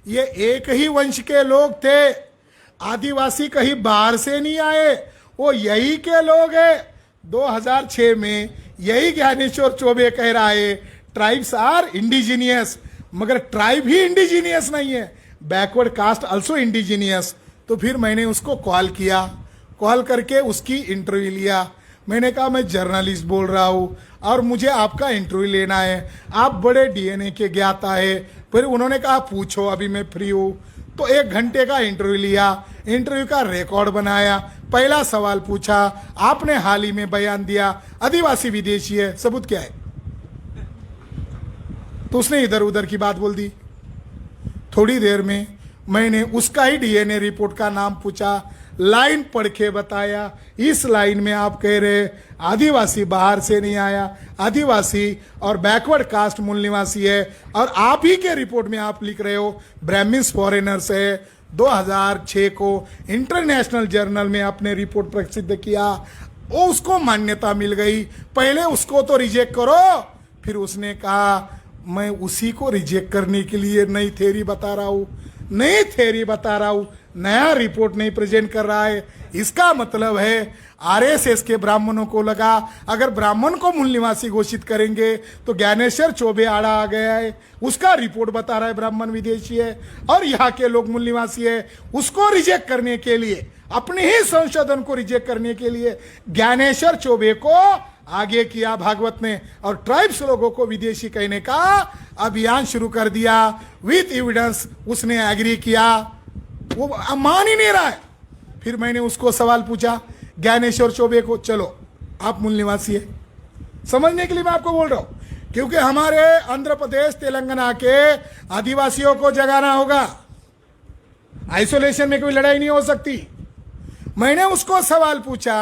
ये एक ही वंश के लोग थे, आदिवासी कहीं बाहर से नहीं आए, वो यही के लोग हैं। 2006 में यही ज्ञानेश्वर चौबे कह रहा है ट्राइब्स आर इंडिजीनियस, मगर ट्राइब ही इंडिजीनियस नहीं है, बैकवर्ड कास्ट आल्सो इंडिजीनियस। तो फिर मैंने उसको कॉल किया, कॉल करके उसकी इंटरव्यू लिया। मैंने कहा मैं जर्नलिस्ट बोल रहा हूँ और मुझे आपका इंटरव्यू लेना है, आप बड़े डीएनए के ज्ञाता है। फिर उन्होंने कहा पूछो, अभी मैं फ्री हूँ। तो 1 घंटे का इंटरव्यू लिया, इंटरव्यू का रिकॉर्ड बनाया। पहला सवाल पूछा, आपने हाल ही में बयान दिया आदिवासी विदेशी है, सबूत क्या है? तो उसने इधर उधर की बात बोल दी। थोड़ी देर में मैंने उसका ही डीएनए रिपोर्ट का नाम पूछा, लाइन पढ़ के बताया, इस लाइन में आप कह रहे आदिवासी बाहर से नहीं आया, आदिवासी और बैकवर्ड कास्ट मूल निवासी है, और आप ही के रिपोर्ट में आप लिख रहे हो ब्राह्मिन्स फॉरेनर्स है। 2006 को इंटरनेशनल जर्नल में आपने रिपोर्ट प्रसिद्ध किया, वो उसको मान्यता मिल गई। पहले उसको तो रिजेक्ट करो। फिर उसने कहा मैं उसी को रिजेक्ट करने के लिए नई थ्योरी बता रहा हूँ, नई थ्योरी बता रहा हूँ, नया रिपोर्ट नहीं प्रेजेंट कर रहा है। इसका मतलब है आरएसएस के ब्राह्मणों को लगा अगर ब्राह्मण को मूल निवासी घोषित करेंगे तो ज्ञानेश्वर चौबे आड़ा आ गया है, उसका रिपोर्ट बता रहा है ब्राह्मण विदेशी है और यहाँ के लोग मूल निवासी है। उसको रिजेक्ट करने के लिए, अपने ही संशोधन को रिजेक्ट करने के लिए ज्ञानेश्वर चौबे को आगे किया भागवत ने, और ट्राइब्स लोगों को विदेशी कहने का अभियान शुरू कर दिया विथ एविडेंस। उसने एग्री किया, वो मान ही नहीं रहा है। फिर मैंने उसको सवाल पूछा ज्ञानेश्वर चौबे को, चलो आप मूल निवासी है। समझने के लिए मैं आपको बोल रहा हूं, क्योंकि हमारे आंध्र प्रदेश तेलंगाना के आदिवासियों को जगाना होगा। आइसोलेशन में कोई लड़ाई नहीं हो सकती। मैंने उसको सवाल पूछा,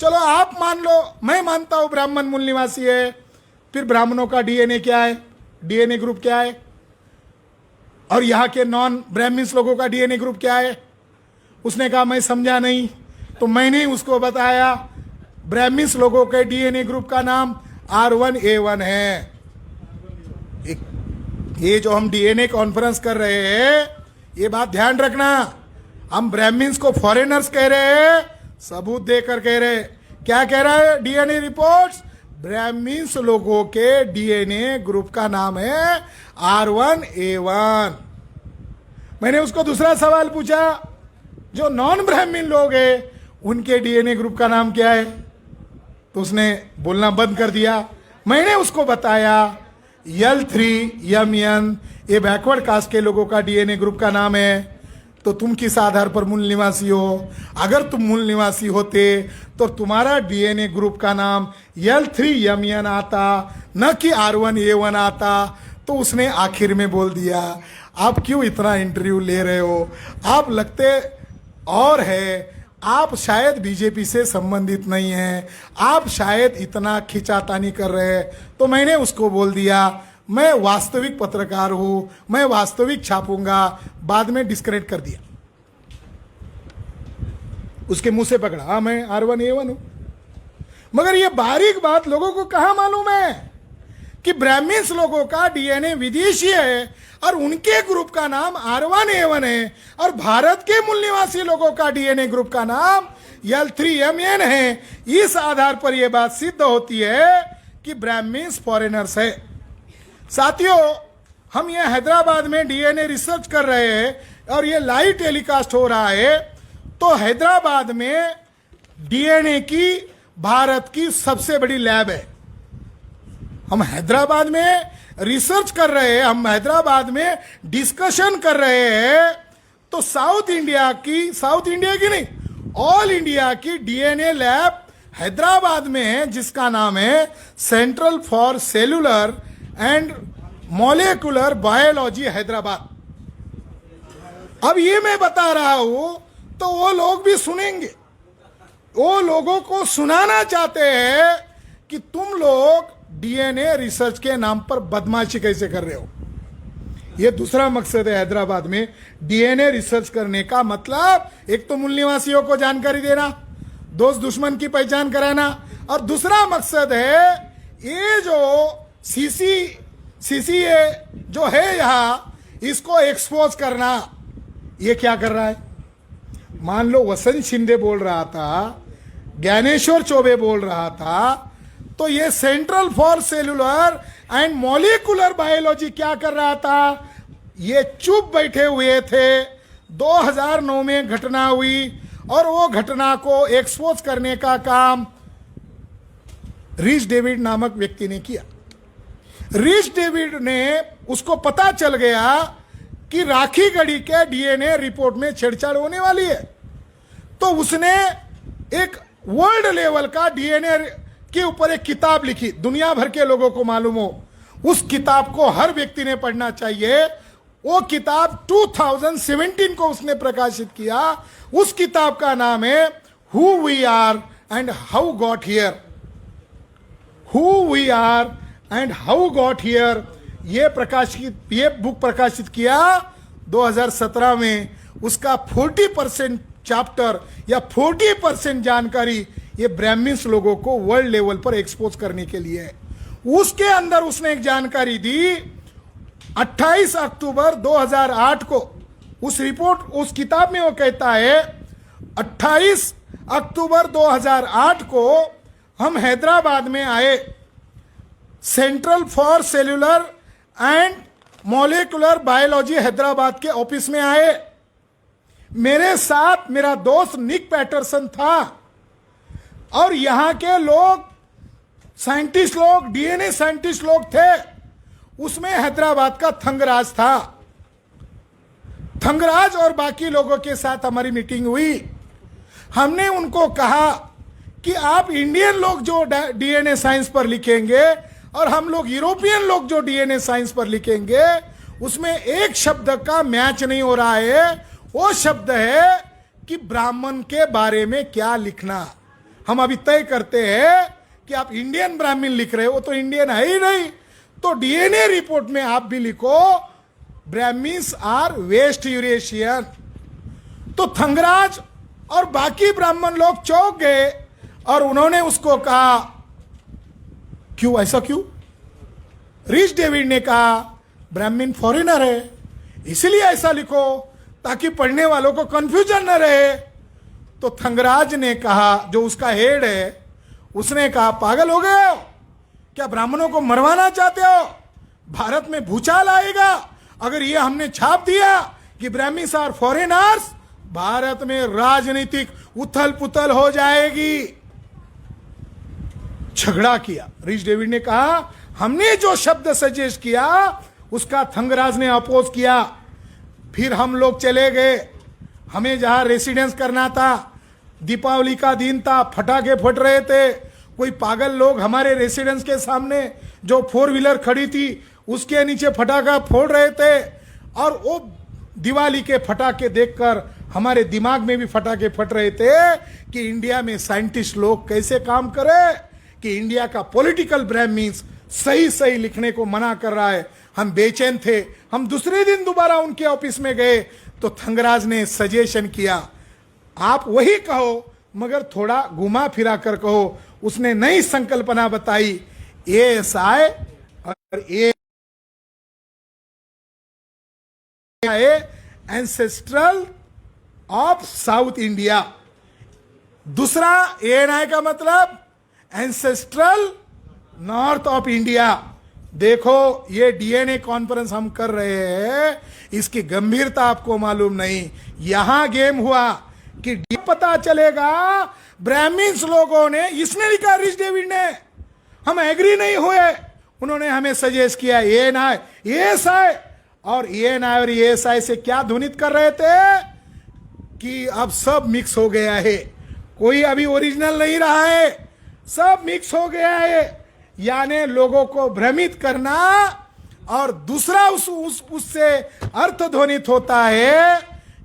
चलो आप मान लो, मैं मानता हूं ब्राह्मण मूल निवासी है, फिर ब्राह्मणों का डीएनए क्या है, डीएनए ग्रुप क्या है, और यहाँ के नॉन ब्राह्मण्स लोगों का डीएनए ग्रुप क्या है? उसने कहा मैं समझा नहीं। तो मैंने उसको बताया ब्राह्मण्स लोगों के डीएनए ग्रुप का नाम R1A1 है। ये जो हम डीएनए कॉन्फ्रेंस कर रहे हैं, ये बात ध्यान रखना, हम ब्राह्मिन्स को फॉरेनर्स कह रहे हैं, सबूत देकर कह रहे हैं। क्या कह रहा है डीएनए रिपोर्ट्स? ब्राह्मिन्स लोगों के डीएनए ग्रुप का नाम है R1A1। मैंने उसको दूसरा सवाल पूछा, जो नॉन ब्राह्मीण लोग हैं उनके डीएनए ग्रुप का नाम क्या है? तो उसने बोलना बंद कर दिया। मैंने उसको बताया L3MN, ये बैकवर्ड कास्ट के लोगों का डीएनए ग्रुप का नाम है। तो तुम किस आधार पर मूल निवासी हो? अगर तुम मूल निवासी होते तो तुम्हारा डीएनए ग्रुप का नाम L3MN आता, न कि R1A1 आता। तो उसने आखिर में बोल दिया, आप क्यों इतना इंटरव्यू ले रहे हो? आप लगते और है, आप शायद बीजेपी से संबंधित नहीं हैं, आप शायद इतना खिंचातानी कर रहे हैं। तो मैंने उसको बोल दिया, मैं वास्तविक पत्रकार हूं, मैं वास्तविक छापूंगा। बाद में डिस्कनेक्ट कर दिया, उसके मुंह से पकड़ा, हाँ मैं R1A1 हूं। मगर ये बारीक बात लोगों को कहां मालूम है कि ब्राह्मिन्स लोगों का डीएनए विदेशी है और उनके ग्रुप का नाम R1A1 है, और भारत के मूल निवासी लोगों का डीएनए ग्रुप का नाम L3MN है। इस आधार पर यह बात सिद्ध होती है कि ब्राह्मिन्स फॉरेनर्स है। साथियों, हम ये हैदराबाद में डीएनए रिसर्च कर रहे हैं और ये लाइव टेलीकास्ट हो रहा है। तो हैदराबाद में डीएनए की भारत की सबसे बड़ी लैब है। हम हैदराबाद में रिसर्च कर रहे हैं, हम हैदराबाद में डिस्कशन कर रहे हैं। तो साउथ इंडिया की नहीं, ऑल इंडिया की डीएनए लैब हैदराबाद में है, जिसका नाम है central for cellular and molecular biology Hyderabad. अब ये मैं बता रहा हूं तो वो लोग भी सुनेंगे, वो लोगों को सुनाना चाहते हैं कि तुम लोग डीएनए रिसर्च के नाम पर बदमाशी कैसे कर रहे हो। ये दूसरा मकसद है हैदराबाद में डीएनए रिसर्च करने का। मतलब एक तो मूल निवासियों को जानकारी देना, दोस्त दुश्मन की पहचान कराना, और दूसरा मकसद है ये जो सीसीए जो है यहां, इसको एक्सपोज करना। ये क्या कर रहा है? मान लो वसंत शिंदे बोल रहा था, ज्ञानेश्वर चौबे बोल रहा था, तो ये central for cellular and molecular biology क्या कर रहा था? ये चुप बैठे हुए थे। 2009 में घटना हुई और वो घटना को एक्सपोज करने का काम रीच डेविड नामक व्यक्ति ने किया। रीच डेविड ने, उसको पता चल गया कि राखी गढ़ी के डीएनए रिपोर्ट में छेड़छाड़ होने वाली है, तो उसने एक वर्ल्ड लेवल का डीएनए के ऊपर एक किताब लिखी। दुनिया भर के लोगों को मालूम हो, उस किताब को हर व्यक्ति ने पढ़ना चाहिए। वो किताब 2017 को उसने प्रकाशित किया। उस किताब का नाम है who we are and how got here. Who we are and how got here, ये बुक प्रकाशित किया 2017 में। उसका 40% चैप्टर या 40% जानकारी ये ब्राह्मिन्स लोगों को वर्ल्ड लेवल पर एक्सपोज करने के लिए है। उसके अंदर उसने एक जानकारी दी 28 अक्टूबर 2008 को। उस किताब में वो कहता है 28 अक्टूबर 2008 को हम हैदराबाद में आए, central for cellular and molecular biology Hyderabad के ऑफिस में आए। मेरे साथ मेरा दोस्त निक पैटरसन था और यहां के लोग, साइंटिस्ट लोग, डीएनए साइंटिस्ट लोग थे। उसमें हैदराबाद का थंगराज था। थंगराज और बाकी लोगों के साथ हमारी मीटिंग हुई। हमने उनको कहा कि आप इंडियन लोग जो डीएनए साइंस पर लिखेंगे और हम लोग यूरोपियन लोग जो डीएनए साइंस पर लिखेंगे, उसमें एक शब्द का मैच नहीं हो रहा है। वो शब्द है कि ब्राह्मण के बारे में क्या लिखना। हम अभी तय करते हैं कि आप इंडियन ब्राह्मण लिख रहे हो, वो तो इंडियन है ही नहीं। तो डीएनए रिपोर्ट में आप भी लिखो ब्राह्मिन्स आर वेस्ट यूरेशियन। तो थंगराज और बाकी ब्राह्मण लोग चौंक गए और उन्होंने उसको कहा, क्यों ऐसा क्यों? रीच डेविड ने कहा ब्राह्मण फॉरेनर है, इसलिए ऐसा लिखो ताकि पढ़ने वालों को कंफ्यूजन न रहे। तो थंगराज ने कहा, जो उसका हेड है, उसने कहा पागल हो गए हो क्या, ब्राह्मणों को मरवाना चाहते हो? भारत में भूचाल आएगा अगर ये हमने छाप दिया कि ब्राह्मीस आर फॉरेनर्स। भारत में राजनीतिक उथल पुथल हो जाएगी। झगड़ा किया। रिच डेविड ने कहा हमने जो शब्द सजेस्ट किया उसका थंगराज ने अपोज किया। फिर हम लोग चले गए, हमें जहां रेसिडेंस करना था, दीपावली का दिन था, फटाके फट रहे थे। कोई पागल लोग हमारे रेसिडेंस के सामने जो 4 व्हीलर खड़ी थी उसके नीचे फटाका फोड़ रहे थे। और वो दिवाली के फटाके देखकर हमारे दिमाग में भी फटाके फट रहे थे कि इंडिया में साइंटिस्ट लोग कैसे काम करें, कि इंडिया का पॉलिटिकल ब्राह्मीन्स सही सही लिखने को मना कर रहा है। हम बेचैन थे। हम दूसरे दिन दोबारा उनके ऑफिस में गए तो थंगराज ने सजेशन किया, आप वही कहो मगर थोड़ा घुमा फिरा कर कहो। उसने नई संकल्पना बताई, एएसआई और एंसेस्ट्रल ऑफ साउथ इंडिया। दूसरा एएनआई का मतलब एंसेस्ट्रल नॉर्थ ऑफ इंडिया। देखो ये डीएनए कॉन्फ्रेंस हम कर रहे हैं, इसकी गंभीरता आपको मालूम नहीं। यहां गेम हुआ कि पता चलेगा ब्राह्मीन्स लोगों ने, इसने लिखा रिच डेविड ने, हम एग्री नहीं हुए। उन्होंने हमें सजेस्ट किया एएनआई एएसआई, और एएनआई और एएसआई से क्या ध्वनित कर रहे थे कि अब सब मिक्स हो गया है, कोई अभी ओरिजिनल नहीं रहा है, सब मिक्स हो गया है। यानी लोगों को भ्रमित करना। और दूसरा उससे अर्थ ध्वनित होता है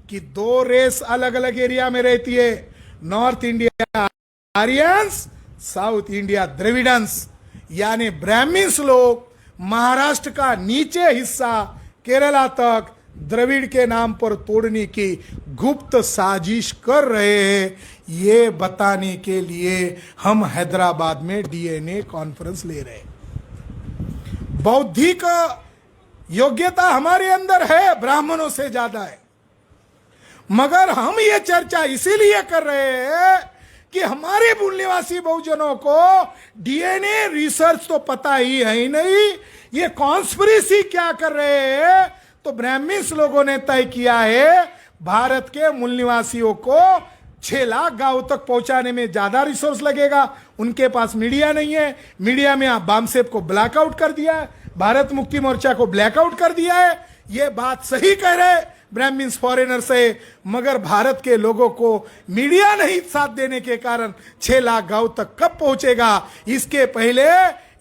कि 2 रेस अलग अलग एरिया में रहती है, north India Aryans, south India Dravidians. यानी ब्राह्मीन्स लोग महाराष्ट्र का नीचे हिस्सा केरला तक द्रविड़ के नाम पर तोड़ने की गुप्त साजिश कर रहे हैं। ये बताने के लिए हम हैदराबाद में डीएनए कॉन्फ्रेंस ले रहे हैं। बौद्धिक योग्यता हमारे अंदर है, ब्राह्मणों से ज्यादा है, मगर हम ये चर्चा इसीलिए कर रहे हैं कि हमारे मूल निवासी बहुजनों को डीएनए रिसर्च तो पता ही है ही नहीं, ये कॉन्स्पिरेसी क्या कर रहे हैं। तो ब्राह्मीन्स लोगों ने तय किया है भारत के मूल निवासियों को 6 लाख गांव तक पहुंचाने में ज्यादा रिसोर्स लगेगा। उनके पास मीडिया नहीं है, मीडिया में आप बामसेप को ब्लैकआउट कर दिया है, भारत मुक्ति मोर्चा को ब्लैकआउट कर दिया है। ये बात सही कह रहे ब्राह्मीन्स फॉरेनर से, मगर भारत के लोगों को मीडिया नहीं साथ देने के कारण 6 लाख गांव तक कब पहुंचेगा, इसके पहले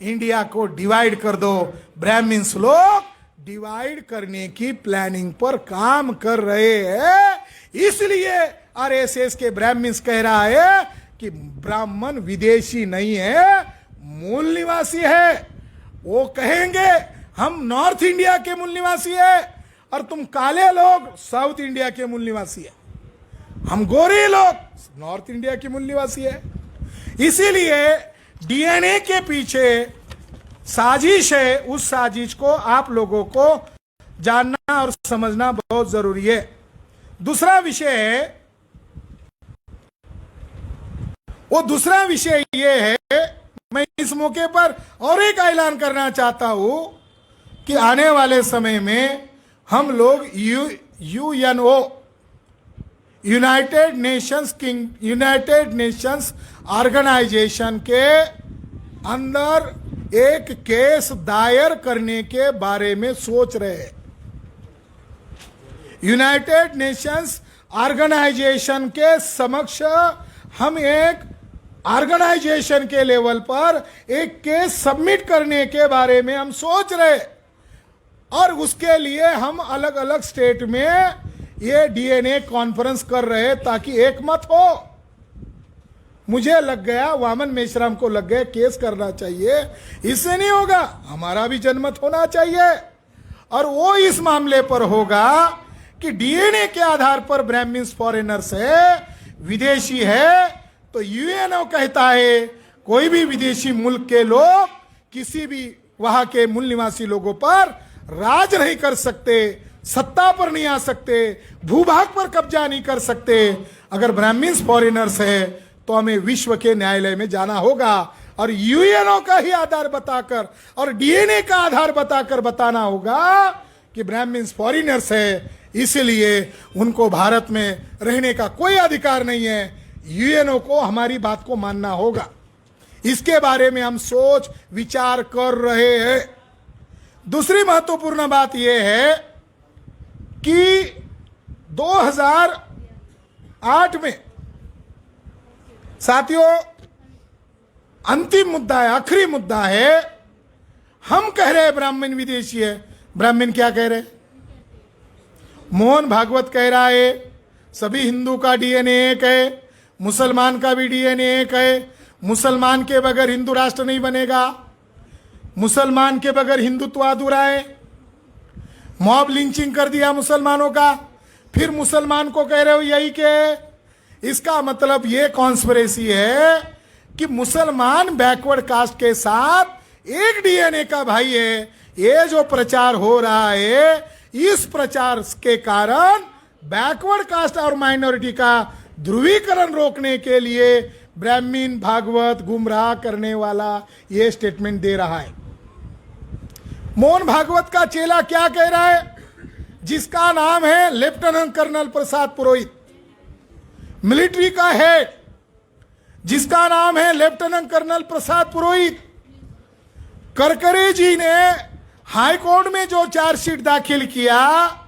इंडिया को डिवाइड कर दो। ब्राह्मीन्स लोग डिवाइड करने की प्लानिंग पर काम कर रहे हैं। इसलिए आरएसएस के ब्राह्मीन्स कह रहा है कि ब्राह्मण विदेशी नहीं है, मूल निवासी है। वो कहेंगे हम नॉर्थ इंडिया के मूल निवासी है और तुम काले लोग साउथ इंडिया के मूल निवासी है, हम गोरे लोग नॉर्थ इंडिया के मूल निवासी है। इसीलिए डीएनए के पीछे साजिश है, उस साजिश को आप लोगों को जानना और समझना बहुत जरूरी है। दूसरा विषय है, वो दूसरा विषय ये है, मैं इस मौके पर और एक ऐलान करना चाहता हूं कि आने वाले समय में हम लोग यूएनओ यूनाइटेड नेशंस ऑर्गेनाइजेशन के अंदर एक केस दायर करने के बारे में सोच रहे हैं। यूनाइटेड नेशंस ऑर्गेनाइजेशन के समक्ष हम एक ऑर्गेनाइजेशन के लेवल पर एक केस सबमिट करने के बारे में हम सोच रहे, और उसके लिए हम अलग अलग स्टेट में ये डीएनए कॉन्फ्रेंस कर रहे हैं ताकि एक मत हो। मुझे लग गया, वामन मेश्राम को लग गया केस करना चाहिए, इससे नहीं होगा, हमारा भी जनमत होना चाहिए। और वो इस मामले पर होगा कि डीएनए के आधार पर ब्राह्मीन्स फॉरेनर्स है, विदेशी है, तो यूएनओ कहता है कोई भी विदेशी मुल्क के लोग किसी भी वहां के मूल निवासी लोगों पर राज नहीं कर सकते। सत्ता पर नहीं आ सकते, भूभाग पर कब्जा नहीं कर सकते। अगर ब्राह्मण्स फॉरेनर्स है तो हमें विश्व के न्यायालय में जाना होगा और यूएनओ का ही आधार बताकर और डीएनए का आधार बताकर बताना होगा कि ब्राह्मण्स फॉरेनर्स है, इसलिए उनको भारत में रहने का कोई अधिकार नहीं है। यूएनओ को हमारी बात को मानना होगा। इसके बारे में हम सोच विचार कर रहे हैं। दूसरी महत्वपूर्ण बात यह है कि 2008 में साथियों अंतिम मुद्दा है, आखिरी मुद्दा है। हम कह रहे हैं ब्राह्मण विदेशी है, ब्राह्मण क्या कह रहे हैं? मोहन भागवत कह रहा है सभी हिंदू का डीएनए एक है, मुसलमान का भी डीएनए एक है, मुसलमान के बगैर हिंदू राष्ट्र नहीं बनेगा, मुसलमान के बगैर हिंदुत्व अधूरा है। मॉब लिंचिंग कर दिया मुसलमानों का, फिर मुसलमान को कह रहे हो यही के। इसका मतलब ये कॉन्स्पिरेसी है कि मुसलमान बैकवर्ड कास्ट के साथ एक डीएनए का भाई है। ये जो प्रचार हो रहा है, इस प्रचार के कारण बैकवर्ड कास्ट और माइनॉरिटी का ध्रुवीकरण रोकने के लिए ब्राह्मण भागवत गुमराह करने वाला ये स्टेटमेंट दे रहा है। मोहन भागवत का चेला क्या कह रहा है, जिसका नाम है lieutenant colonel Prasad Purohit, military का हेड जिसका नाम है लेफ्टिनेंट कर्नल प्रसाद पुरोहित। करकरे जी ने हाई कोर्ट में जो चार्जशीट दाखिल किया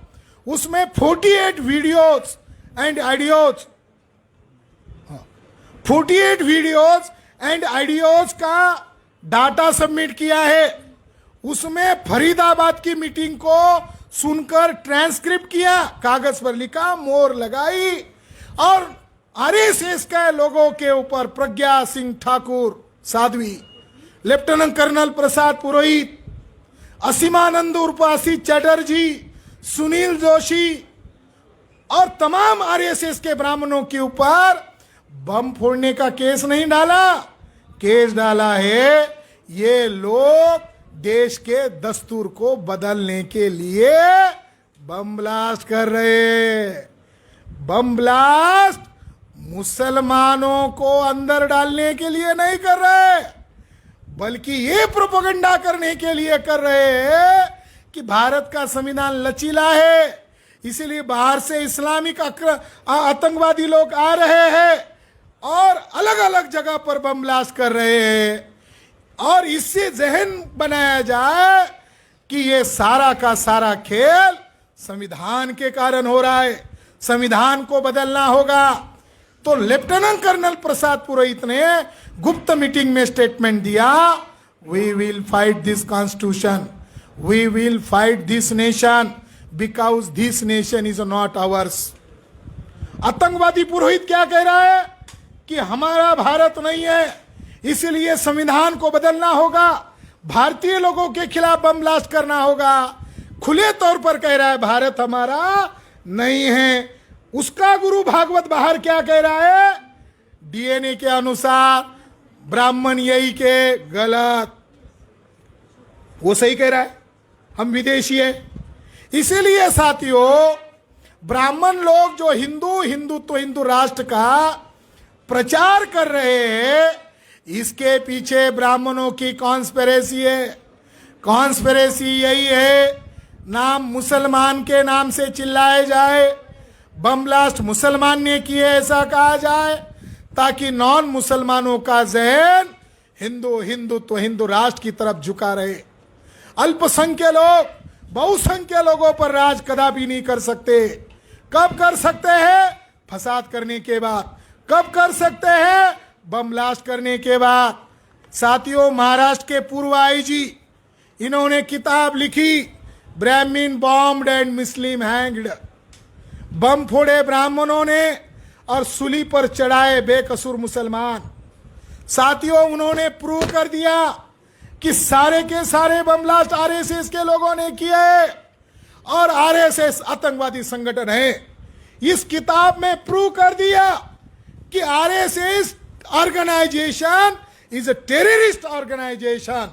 उसमें 48 videos and audios 48 videos and audios का डाटा सबमिट किया है। उसमें फरीदाबाद की मीटिंग को सुनकर ट्रांसक्रिप्ट किया, कागज पर लिखा, मोहर लगाई और आरएसएस के लोगों के ऊपर प्रज्ञा सिंह ठाकुर साध्वी, लेफ्टिनेंट कर्नल प्रसाद पुरोहित, असीमानंद उर्फ आशीष चटर्जी, सुनील जोशी और तमाम आरएसएस के ब्राह्मणों के ऊपर बम फोड़ने का केस नहीं डाला। केस डाला है ये लोग देश के दस्तूर को बदलने के लिए बम ब्लास्ट कर रहे। बम ब्लास्ट मुसलमानों को अंदर डालने के लिए नहीं कर रहे, बल्कि ये प्रोपेगेंडा करने के लिए कर रहे हैं कि भारत का संविधान लचीला है, इसीलिए बाहर से इस्लामिक आतंकवादी लोग आ रहे हैं और अलग अलग जगह पर बम ब्लास्ट कर रहे हैं और इससे जहन बनाया जाए कि ये सारा का सारा खेल संविधान के कारण हो रहा है, संविधान को बदलना होगा। तो लेफ्टिनेंट कर्नल प्रसाद पुरोहित ने गुप्त मीटिंग में स्टेटमेंट दिया, we will fight this constitution, we will fight this nation because this nation is not ours. आतंकवादी पुरोहित क्या कह रहा है कि हमारा भारत नहीं है, इसलिए संविधान को बदलना होगा, भारतीय लोगों के खिलाफ बम ब्लास्ट करना होगा। खुले तौर पर कह रहा है भारत हमारा नहीं है। उसका गुरु भागवत बाहर क्या कह रहा है, डीएनए के अनुसार ब्राह्मण यही के, गलत। वो सही कह रहा है, हम विदेशी है। इसीलिए साथियों ब्राह्मण लोग जो हिंदू राष्ट्र का प्रचार कर रहे हैं, इसके पीछे ब्राह्मणों की कॉन्स्पिरेसी है। कॉन्स्पिरेसी यही है, नाम मुसलमान के नाम से चिल्लाए जाए, बम ब्लास्ट मुसलमान ने किए ऐसा कहा जाए, ताकि नॉन मुसलमानों का जहन हिंदू राष्ट्र की तरफ झुका रहे। अल्पसंख्यक लोग बहुसंख्यक लोगों पर राज कदापि नहीं कर सकते। कब कर सकते हैं? फसाद करने के बाद। कब कर सकते हैं? बम ब्लास्ट करने के बाद। साथियों महाराष्ट्र के पूर्व आईजी इन्होंने किताब लिखी, ब्राह्मण बॉम्ब्ड एंड मुस्लिम हैंग्ड। बम फोड़े ब्राह्मणों ने और सूली पर चढ़ाए बेकसूर मुसलमान। साथियों उन्होंने प्रूव कर दिया कि सारे के सारे बम ब्लास्ट आरएसएस के लोगों ने किए और आरएसएस आतंकवादी संगठन है। इस किताब में प्रूव कर दिया कि RSS organisation is a terrorist organisation.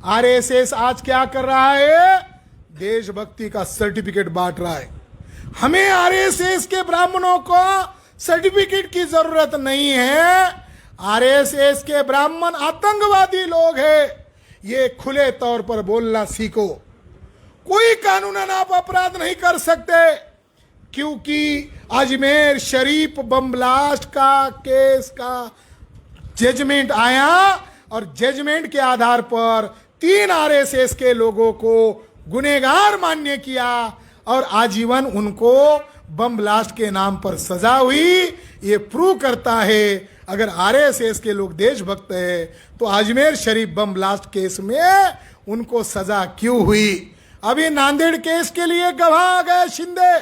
RSS आज क्या कर रहा है? देशभक्ति का सर्टिफिकेट बांट रहा है। हमें आरएसएस के ब्राह्मणों को सर्टिफिकेट की जरूरत नहीं है। आरएसएस के ब्राह्मण आतंकवादी लोग हैं, ये खुले तौर पर बोलना सीखो। कोई कानूनन आप अपराध नहीं कर सकते, क्योंकि अजमेर शरीफ बम ब्लास्ट का केस का जजमेंट आया और जजमेंट के आधार पर 3 आरएसएस के लोगों को गुनहगार मान्य किया और आजीवन उनको बम ब्लास्ट के नाम पर सजा हुई। ये प्रूव करता है अगर आरएसएस के लोग देशभक्त है तो Ajmer Sharif bomb blast case में उनको सजा क्यों हुई। अभी नांदेड़ केस के लिए गवाह आ गया शिंदे,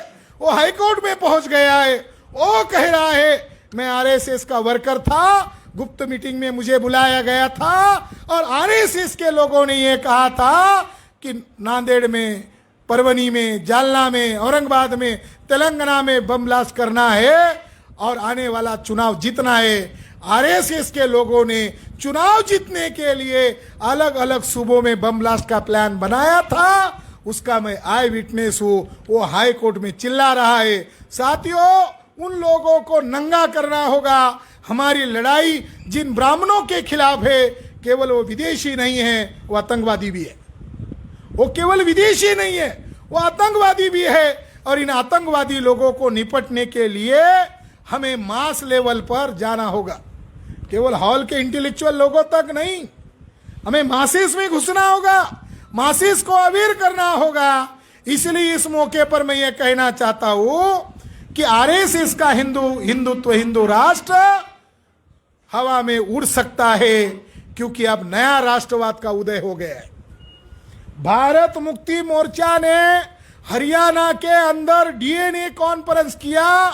वो हाईकोर्ट में पहुंच गया है। वो कह रहा है मैं आरएसएस का वर्कर था, गुप्त मीटिंग में मुझे बुलाया गया था और आरएसएस के लोगों ने ये कहा था कि नांदेड़ में, परवनी में, जालना में, औरंगाबाद में, तेलंगाना में बम ब्लास्ट करना है और आने वाला चुनाव जीतना है। आरएसएस के लोगों ने चुनाव जीतने के लिए अलग अलग सूबों में बम ब्लास्ट का प्लान बनाया था, उसका मैं आई विटनेस हूं। वो हाई कोर्ट में चिल्ला रहा है। साथियों, उन लोगों को नंगा करना होगा। हमारी लड़ाई जिन ब्राह्मणों के खिलाफ है, केवल वो विदेशी नहीं है, वो आतंकवादी भी है। वो केवल विदेशी नहीं है, वो आतंकवादी भी है। और इन आतंकवादी लोगों को निपटने के लिए हमें मास लेवल पर जाना होगा, केवल हॉल के इंटेलेक्चुअल लोगों तक नहीं। हमें मासेस में घुसना होगा, मासेस को अवेयर करना होगा। इसलिए इस मौके पर मैं ये कहना चाहता हूं कि आरएसएस का हिंदुत्व, हिंदू राष्ट्र हवा में उड़ सकता है, क्योंकि अब नया राष्ट्रवाद का उदय हो गया है। भारत मुक्ति मोर्चा ने हरियाणा के अंदर डीएनए कॉन्फ्रेंस किया,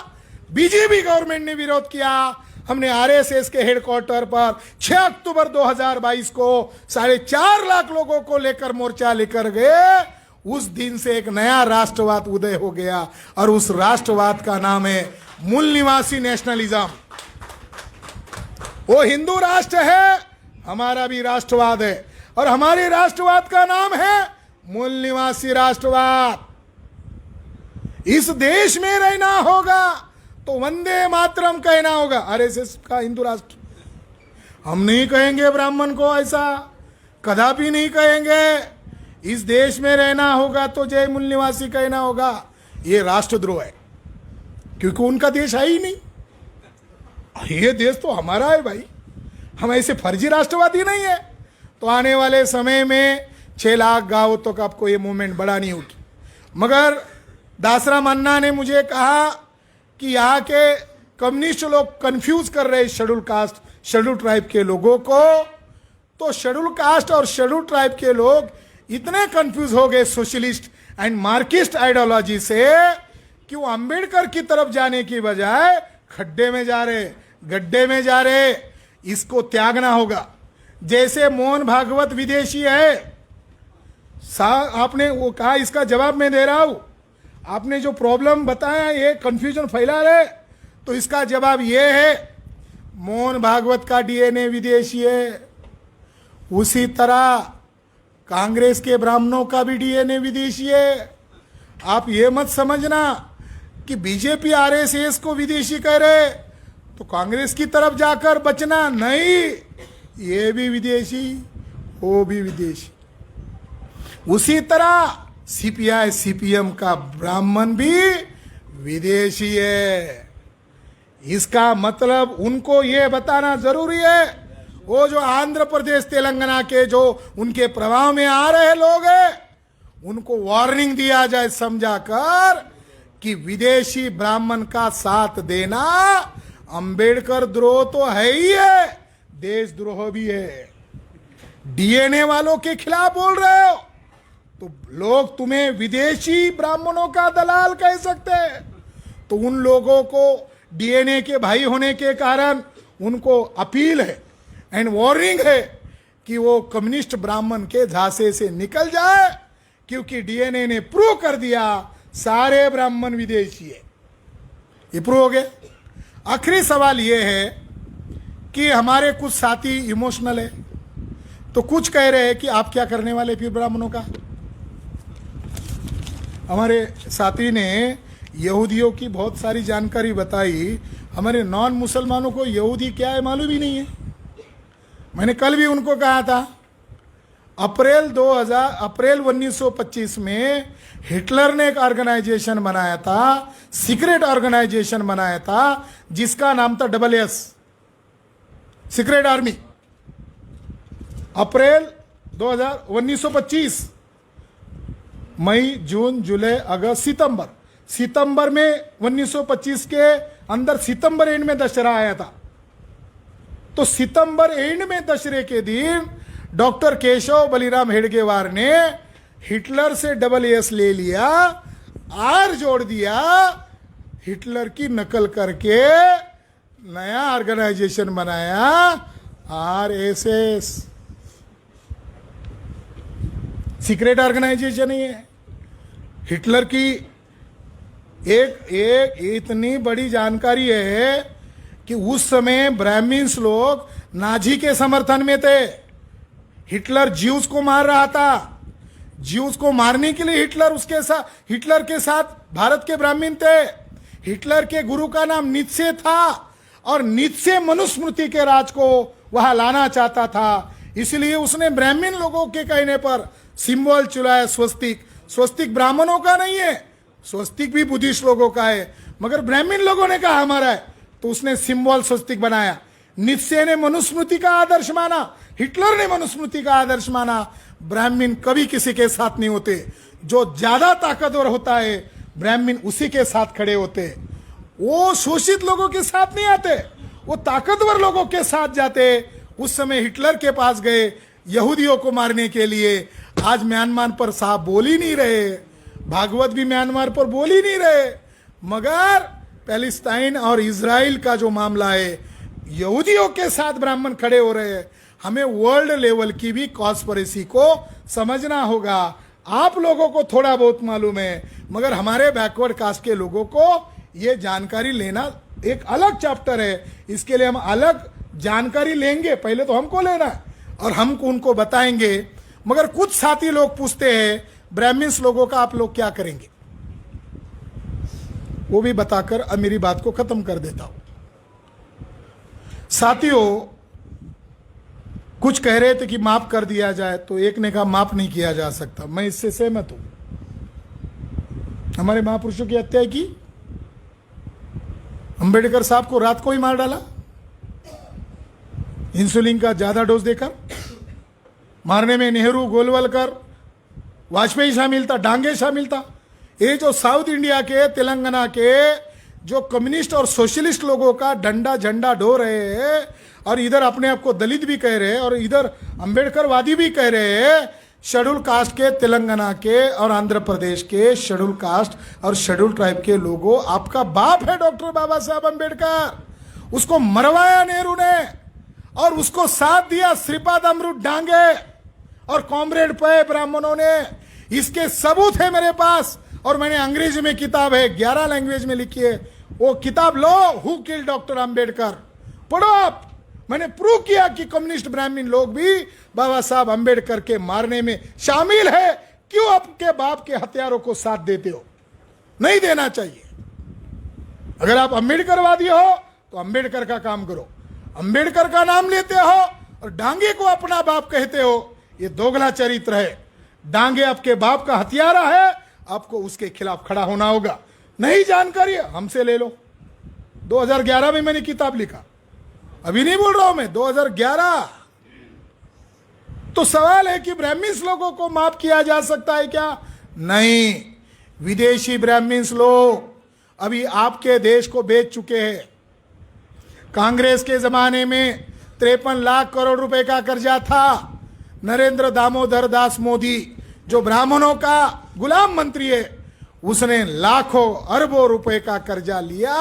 बीजेपी गवर्नमेंट ने विरोध किया। हमने आरएसएस के हेडक्वार्टर पर 6 अक्टूबर 2022 को 4.5 लाख लोगों को लेकर मोर्चा लेकर गए। उस दिन से एक नया राष्ट्रवाद उदय हो गया और उस राष्ट्रवाद का नाम है मूल निवासी नेशनलिज्म। वो हिंदू राष्ट्र है, हमारा भी राष्ट्रवाद है और हमारे राष्ट्रवाद का नाम है मूल निवासी राष्ट्रवाद। इस देश में रहना होगा तो वंदे मातरम कहना होगा। आरएसएस का हिंदू राष्ट्र, हम नहीं कहेंगे ब्राह्मण को ऐसा, कदापि नहीं कहेंगे। इस देश में रहना होगा तो जय मूल निवासी कहना होगा। ये राष्ट्रद्रोह है, क्योंकि उनका देश है ही नहीं। ये देश तो हमारा है भाई, हम ऐसे फर्जी राष्ट्रवादी नहीं है। तो आने वाले समय में 6 लाख गांव तक आपको ये मूवमेंट बढ़ानी होगी। मगर दासरा मन्ना ने मुझे कहा कि यहाँ के कम्युनिस्ट लोग कंफ्यूज कर रहे शेड्यूल कास्ट, शेड्यूल ट्राइब के लोगों को। तो शेड्यूल कास्ट और शेड्यूल ट्राइब के लोग इतने कंफ्यूज हो गए सोशलिस्ट एंड मार्क्सिस्ट आइडियोलॉजी से कि वो अंबेडकर की तरफ जाने की बजाय खड्डे में जा रहे, गड्ढे में जा रहे। इसको त्यागना होगा। जैसे मोहन भागवत विदेशी है, आपने वो कहा, इसका जवाब मैं दे रहा हूं। आपने जो प्रॉब्लम बताया, ये कंफ्यूजन फैला रहे, तो इसका जवाब ये है, मोहन भागवत का डीएनए विदेशी है। उसी तरह कांग्रेस के ब्राह्मणों का भी डीएनए विदेशी है। आप ये मत समझना कि बीजेपी आरएसएस को विदेशी कह रहे तो कांग्रेस की तरफ जाकर बचना, नहीं, ये भी विदेशी, वो भी विदेशी। उसी तरह सीपीआई सीपीएम का ब्राह्मण भी विदेशी है। इसका मतलब उनको ये बताना जरूरी है, वो जो आंध्र प्रदेश तेलंगाना के जो उनके प्रभाव में आ रहे लोग हैं, उनको वार्निंग दिया जाए समझाकर कि विदेशी ब्राह्मण का साथ देना अंबेडकर द्रोह तो है ही है, देशद्रोह भी है। डीएनए वालों के खिलाफ बोल रहे हो तो लोग तुम्हें विदेशी ब्राह्मणों का दलाल कह सकते हैं। तो उन लोगों को डीएनए के भाई होने के कारण उनको अपील है एंड वार्निंग है कि वो कम्युनिस्ट ब्राह्मण के झांसे से निकल जाए, क्योंकि डीएनए ने प्रूव कर दिया सारे ब्राह्मण विदेशी है। ये प्रूव हो गया। आखिरी सवाल ये है कि हमारे कुछ साथी इमोशनल है, तो कुछ कह रहे हैं कि आप क्या करने वाले फिर ब्राह्मणों का। हमारे साथी ने यहूदियों की बहुत सारी जानकारी बताई। हमारे नॉन मुसलमानों को यहूदी क्या है मालूम ही नहीं है। मैंने कल भी उनको कहा था, अप्रैल 1925 में हिटलर ने एक ऑर्गेनाइजेशन बनाया था, सीक्रेट ऑर्गेनाइजेशन बनाया था, जिसका नाम था SSS, सीक्रेट आर्मी। अप्रैल 1925, मई, जून, जुलाई, अगस्त, सितंबर में 1925 के अंदर सितंबर एंड में दशहरा आया था। तो सितंबर एंड में दशहरे के दिन डॉक्टर केशव बलिराम हेडगेवार ने हिटलर से SSS ले लिया, आर जोड़ दिया, हिटलर की नकल करके नया ऑर्गेनाइजेशन बनाया, RSS, सीक्रेट ऑर्गेनाइजेशन ही है। हिटलर की एक इतनी बड़ी जानकारी है कि उस समय ब्राह्मण्स लोग नाजी के समर्थन में थे। हिटलर ज्यूज को मार रहा था। ज्यूज को मारने के लिए हिटलर के साथ भारत के ब्राह्मण थे। हिटलर के गुरु का नाम नीत्शे था और नीत्शे मनुस्मृति के राज को वहां लाना चाहता था। इसलिए उसने ब्राह्मण लोगों के कहने पर सिंबल चुराया, स्वस्तिक ब्राह्मणों का नहीं है, स्वस्तिक भी बुद्धिस्ट लोगों का है, मगर ब्राह्मण लोगों ने कहा हमारा है, तो उसने सिंबल स्वस्तिक बनाया। नीत्शे ने मनुस्मृति का आदर्श माना, हिटलर ने मनुस्मृति का आदर्श माना। ब्राह्मण कभी किसी के साथ नहीं होते, जो ज्यादा ताकतवर होता है ब्राह्मण उसी के साथ खड़े होते। वो शोषित लोगों के साथ नहीं आते, वो ताकतवर लोगों के साथ जाते। उस समय हिटलर के पास गए यहूदियों को मारने के लिए। आज म्यांमार पर साहब बोल ही नहीं रहे, भागवत भी म्यांमार पर बोल ही नहीं रहे, मगर पैलेस्टाइन और इजराइल का जो मामला है, यहूदियों के साथ ब्राह्मण खड़े हो रहे हैं। हमें वर्ल्ड लेवल की भी कॉन्स्पिरेसी को समझना होगा। आप लोगों को थोड़ा बहुत मालूम है, मगर हमारे बैकवर्ड कास्ट के लोगों को ये जानकारी लेना एक अलग चैप्टर है। इसके लिए हम अलग जानकारी लेंगे, पहले तो हमको लेना है और हम उनको बताएंगे। मगर कुछ साथी लोग पूछते हैं ब्राह्मण्स लोगों का आप लोग क्या करेंगे, वो भी बताकर अब मेरी बात को खत्म कर देता हूं। साथियों, कुछ कह रहे थे कि माफ कर दिया जाए, तो एक ने कहा माफ नहीं किया जा सकता। मैं इससे सहमत हूं। हमारे महापुरुषों की हत्या की, अंबेडकर साहब को रात को ही मार डाला, इंसुलिन का ज्यादा डोज देकर। मारने में नेहरू, गोलवलकर, वाजपेयी शामिल था, डांगे शामिल था। ये जो साउथ इंडिया के, तेलंगाना के जो कम्युनिस्ट और सोशलिस्ट लोगों का डंडा झंडा ढो रहे हैं, और इधर अपने आप को दलित भी कह रहे हैं और इधर अंबेडकरवादी भी कह रहे हैं। शेड्यूल कास्ट के तेलंगाना के और आंध्र प्रदेश के शेड्यूल कास्ट और शेड्यूल ट्राइब के लोगों, आपका बाप है डॉक्टर बाबा साहब अंबेडकर। उसको मरवाया नेहरू ने और उसको साथ दिया श्रीपाद अमृत डांगे और कॉमरेड पे ब्राह्मणों ने। इसके सबूत है मेरे पास, और मैंने अंग्रेजी में किताब है, 11 लैंग्वेज में लिखी है। वो किताब लो, हु किल्ड डॉक्टर अंबेडकर, पढ़ो आप। मैंने प्रूव किया कि कम्युनिस्ट ब्राह्मण लोग भी बाबा साहब अंबेडकर के मारने में शामिल है। क्यों आपके बाप के हथियारों को साथ देते हो? नहीं देना चाहिए। अगर आप अंबेडकरवादी हो तो अंबेडकर का काम करो। अंबेडकर का नाम लेते हो और डांगे को अपना बाप कहते हो, ये दोगला चरित्र है। डांगे आपके बाप का हथियारा है, आपको उसके खिलाफ खड़ा होना होगा। नहीं जानकारी है, हमसे ले लो। 2011 में मैंने किताब लिखा, अभी नहीं बोल रहा हूं मैं, 2011। तो सवाल है कि ब्राह्मण्स लोगों को माफ किया जा सकता है क्या? नहीं। विदेशी ब्राह्मण्स लोग अभी आपके देश को बेच चुके हैं। कांग्रेस के जमाने में 53 लाख करोड़ रुपए का कर्जा था। नरेंद्र दामोदर दास मोदी, जो ब्राह्मणों का गुलाम मंत्री है, उसने लाखों अरबों रुपए का कर्जा लिया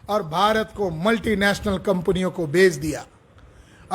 और भारत को मल्टीनेशनल कंपनियों को बेच दिया।